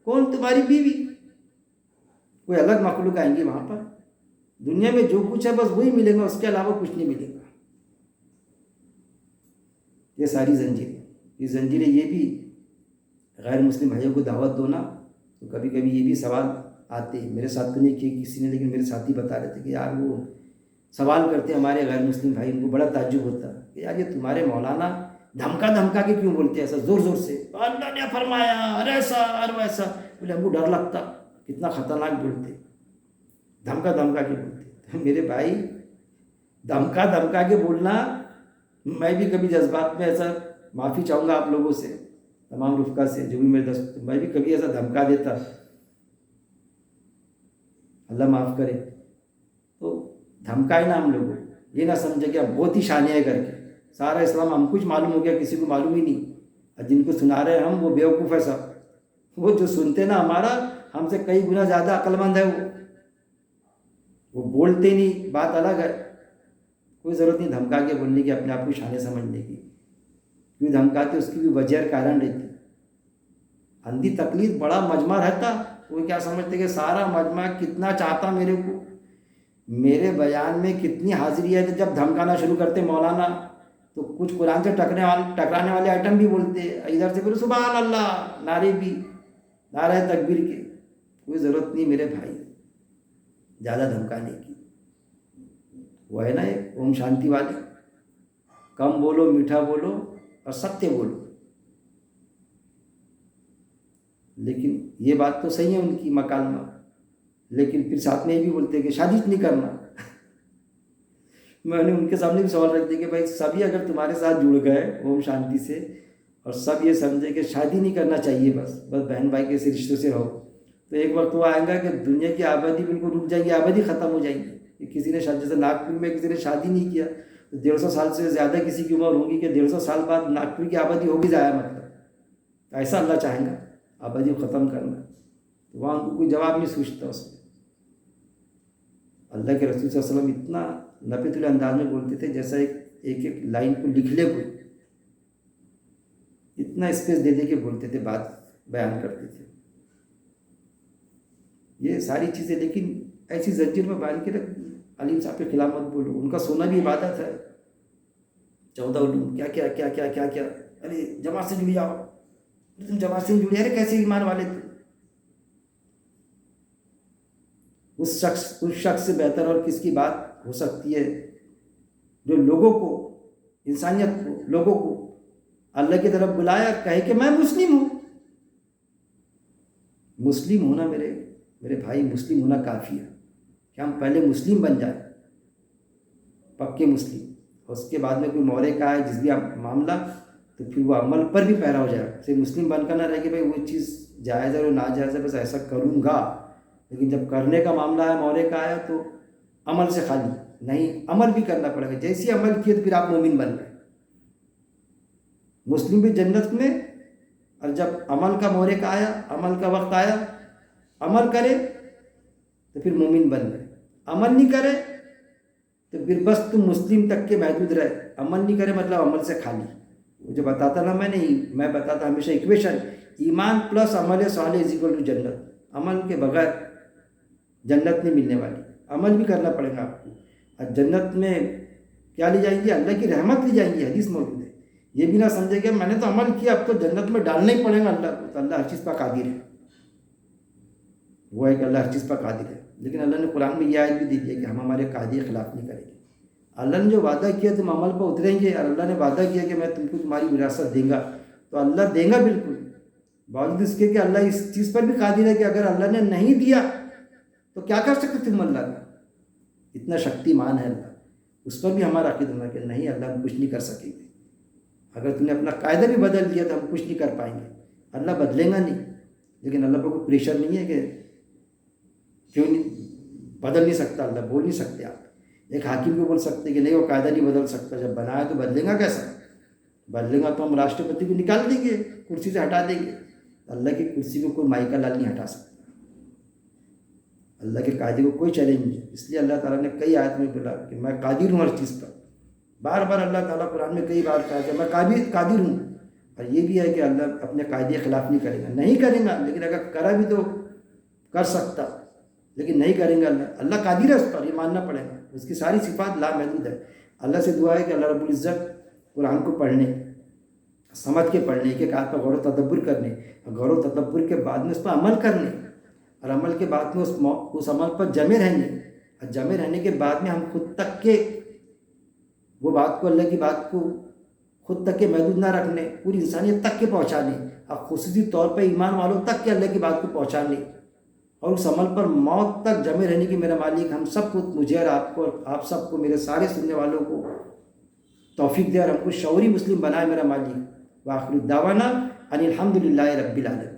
کون؟ تمہاری بیوی، کوئی الگ مخلوق آئیں گی وہاں پر؟ دنیا میں جو کچھ ہے بس وہی ملے گا، اس کے علاوہ کچھ نہیں ملے گا۔ یہ ساری زنجیریں، یہ زنجیریں، یہ بھی غیر مسلم بھائیوں کو دعوت دو نا، تو کبھی کبھی یہ بھی سوال آتے ہیں، میرے ساتھ تو نہیں کیے کسی نے، لیکن میرے ساتھی بتا رہے تھے کہ یار وہ سوال کرتے ہیں ہمارے غیر مسلم بھائی، ان کو بڑا تعجب ہوتا ہے کہ یار یہ تمہارے مولانا دھمکا کے کیوں بولتے ہیں ایسا زور زور سے، اللہ نے فرمایا اور ایسا اور ویسا، بولے ہم کو ڈر لگتا، کتنا خطرناک بولتے، دھمکا کے بولتے۔ میرے بھائی دھمکا کے بولنا، میں بھی کبھی جذبات میں ایسا، معافی چاہوں گا آپ لوگوں سے، تمام رفقا سے جو بھی میرے دوست، میں بھی کبھی ایسا دھمکا دیتا، اللہ معاف کرے۔ تو دھمکائے نا ہم لوگوں، یہ نہ سمجھے کہ اب بہت ہی شان ہے کر کے سارا اسلام ہم کچھ معلوم ہو گیا، کسی کو معلوم ہی نہیں، اور جن کو سنا رہے ہیں ہم وہ بیوقوف ہے سب، وہ جو سنتے نا ہمارا ہم سے کئی گنا زیادہ عقل مند ہے، وہ بولتے نہیں، بات الگ ہے۔ کوئی ضرورت نہیں دھمکا کے بولنے کی، اپنے آپ کو شانے سمجھنے کی، کیوں دھمکاتے اس کی بھی وجہ اور کارن رہتی۔ اندھی تقلید بڑا مجمع رہتا، وہ کیا سمجھتے کہ سارا مجمع کتنا چاہتا میرے کو، میرے بیان میں کتنی حاضری ہے، تو جب دھمکانا شروع کرتے مولانا تو کچھ قرآن سے ٹکرانے والے آئٹم بھی بولتے، ادھر سے پھر سبحان اللہ نعرے بھی، نعرہ تکبیر کے۔ کوئی ضرورت نہیں میرے بھائی زیادہ دھمکانے کی، وہ ہے نا ایک اوم شانتی والی، کم بولو، میٹھا بولو اور ستیہ بولو۔ لیکن یہ بات تو صحیح ہے ان کی مکالمہ، لیکن پھر ساتھ میں یہ بھی بولتے ہیں کہ شادی نہیں کرنا۔ میں نے ان کے سامنے بھی سوال رکھ دیا کہ بھائی سبھی اگر تمہارے ساتھ جڑ گئے اوم شانتی سے اور سب یہ سمجھے کہ شادی نہیں کرنا چاہیے، بس بہن بھائی کے رشتوں سے رہو، تو ایک وقت وہ آئے گا کہ دنیا کی آبادی بالکل رک جائے گی، آبادی ختم ہو جائے گی۔ کسی نے جیسے ناگپور میں کسی نے شادی نہیں کیا تو 150 سال سے زیادہ کسی کی عمر ہوگی کہ 150 سال بعد ناگپور کی آبادی ہوگی ضائع، مطلب ایسا اللہ چاہیں گا آبادی کو ختم کرنا، تو وہاں ان کو کوئی جواب نہیں سوچتا اس میں۔ اللہ کے رسول صلی اللہ علیہ وسلم اتنا نبی طلع انداز میں بولتے تھے جیسا ایک لائن کو لکھ لے کوئی، اتنا اسپیس دے دے کے بولتے تھے، بات بیان کرتے تھے یہ ساری چیزیں۔ لیکن ایسی زنجیر میں باندھ کے رکھ، علیم صاحب کے خلاف مت بولو، ان کا سونا بھی عبادت ہے۔ 14 علوم کیا کیا کیا کیا کیا کیا، ارے جماعت سے جڑ جاؤ، تم جماعت سے جڑے، ارے کیسے ایمان والے تھے؟ اس شخص سے بہتر اور کس کی بات ہو سکتی ہے جو لوگوں کو، انسانیت کو، لوگوں کو اللہ کی طرف بلایا، کہے کہ میں مسلم ہوں۔ مسلم ہونا میرے بھائی، مسلم ہونا کافی ہے کہ ہم پہلے مسلم بن جائیں، پکے مسلم، اور اس کے بعد میں کوئی مورے کا ہے جس بھی معاملہ تو پھر وہ عمل پر بھی پیرا ہو جائے، صرف مسلم بن کر نہ رہے کہ بھائی وہ چیز جائز ہے اور ناجائز ہے بس ایسا کروں گا، لیکن جب کرنے کا معاملہ ہے، مورے کا ہے، تو عمل سے خالی نہیں، عمل بھی کرنا پڑے گا۔ جیسی عمل کیے تو پھر آپ مومن بن گئے، مسلم بھی جنت میں، اور جب عمل کا مورے کا آیا، عمل کا وقت آیا، عمل کرے تو پھر مومن بن گئے، عمل نہیں کرے تو پھر بس تم مسلم تک کے محدود رہے، عمل نہیں کرے مطلب عمل سے خالی۔ وہ جو بتاتا نا میں بتاتا ہمیشہ ایکویشن، ایمان پلس عمل صالح از اکول ٹو جنت، عمل کے بغیر جنت نہیں ملنے والی، عمل بھی کرنا پڑے گا آپ کو، اور جنت میں کیا لی جائیں گی؟ اللہ کی رحمت لی جائیں گی، حدیث موجود ہے۔ یہ بھی نہ سمجھے کہ میں نے تو عمل کیا اب تو جنت میں ڈالنا ہی پڑے گا اللہ کو، تو اللہ ہر چیز پر قادر ہے، وہ ہے کہ اللہ ہر چیز پر قادر ہے۔ لیکن اللہ نے قرآن میں یہ آیت بھی دی ہے کہ ہم ہمارے قاعدے خلاف نہیں کریں گے۔ اللہ نے جو وعدہ کیا تم عمل پر اتریں گے، اور اللہ نے وعدہ کیا کہ میں تم کو تمہاری وراثت دیں گا، تو اللہ دے گا بالکل، باوجود اس کے کہ اللہ اس چیز پر بھی قادر ہے کہ اگر اللہ نے نہیں دیا تو کیا کر سکتے تم؟ اللہ کا اتنا شکتی مان ہے اللہ، اس پر بھی ہمارا عقیدہ ہونا کہ نہیں اللہ ہم کچھ نہیں کر سکیں گے، اگر تم نے اپنا قاعدہ بھی بدل دیا تو ہم کچھ نہیں کر پائیں گے، اللہ بدلے گا نہیں۔ لیکن اللہ پر کوئی پریشر نہیں ہے کہ کیوں نہیں بدل نہیں سکتا، اللہ بول نہیں سکتے آپ، ایک حاکم کو بول سکتے کہ نہیں وہ قاعدہ نہیں بدل سکتا، جب بنایا تو بدلے گا کیسا؟ بدلے گا تو ہم راشٹرپتی کو نکال دیں گے، کرسی سے ہٹا دیں گے، اللہ کی کرسی کو کوئی مائی کا لال نہیں ہٹا سکتا، اللہ کے قاعدے کو کوئی چیلنج نہیں۔ اس لیے اللہ تعالیٰ نے کئی آیت میں بولا کہ میں قادر ہوں ہر چیز پر، بار بار اللہ تعالیٰ قرآن میں کئی بار کہا کہ میں قادر ہوں، اور یہ بھی ہے کہ اللہ اپنے قاعدے کے خلاف نہیں کرے گا، نہیں کرے گا، لیکن اگر کرا بھی تو کر سکتا، لیکن نہیں کریں گے، اللہ قادر ہے اس پر، یہ ماننا پڑے گا، اس کی ساری صفات لامحدود ہے۔ اللہ سے دعا ہے کہ اللہ رب العزت قرآن کو پڑھنے، سمجھ کے پڑھنے، ایک ایک آیت پر غور و تدبر کرنے، اور غور و تدبر کے بعد میں اس پر عمل کرنے، اور عمل کے بعد میں اس عمل پر جمے رہنے، اور جمے رہنے کے بعد میں ہم خود تک کے وہ بات کو، اللہ کی بات کو خود تک کے محدود نہ رکھنے، پوری انسانیت تک کے پہنچانے، اور خصوصی طور پہ ایمان والوں تک کے اللہ کی بات کو پہنچانے، اور اس عمل پر موت تک جمے رہنے کی میرا مالک ہم سب کو، مجھے اور آپ کو، آپ سب کو، میرے سارے سننے والوں کو توفیق دے اور ہم کو شعوری مسلم بنائے میرا مالک۔ وآخر دعوانا ان الحمد للہ رب العالمین۔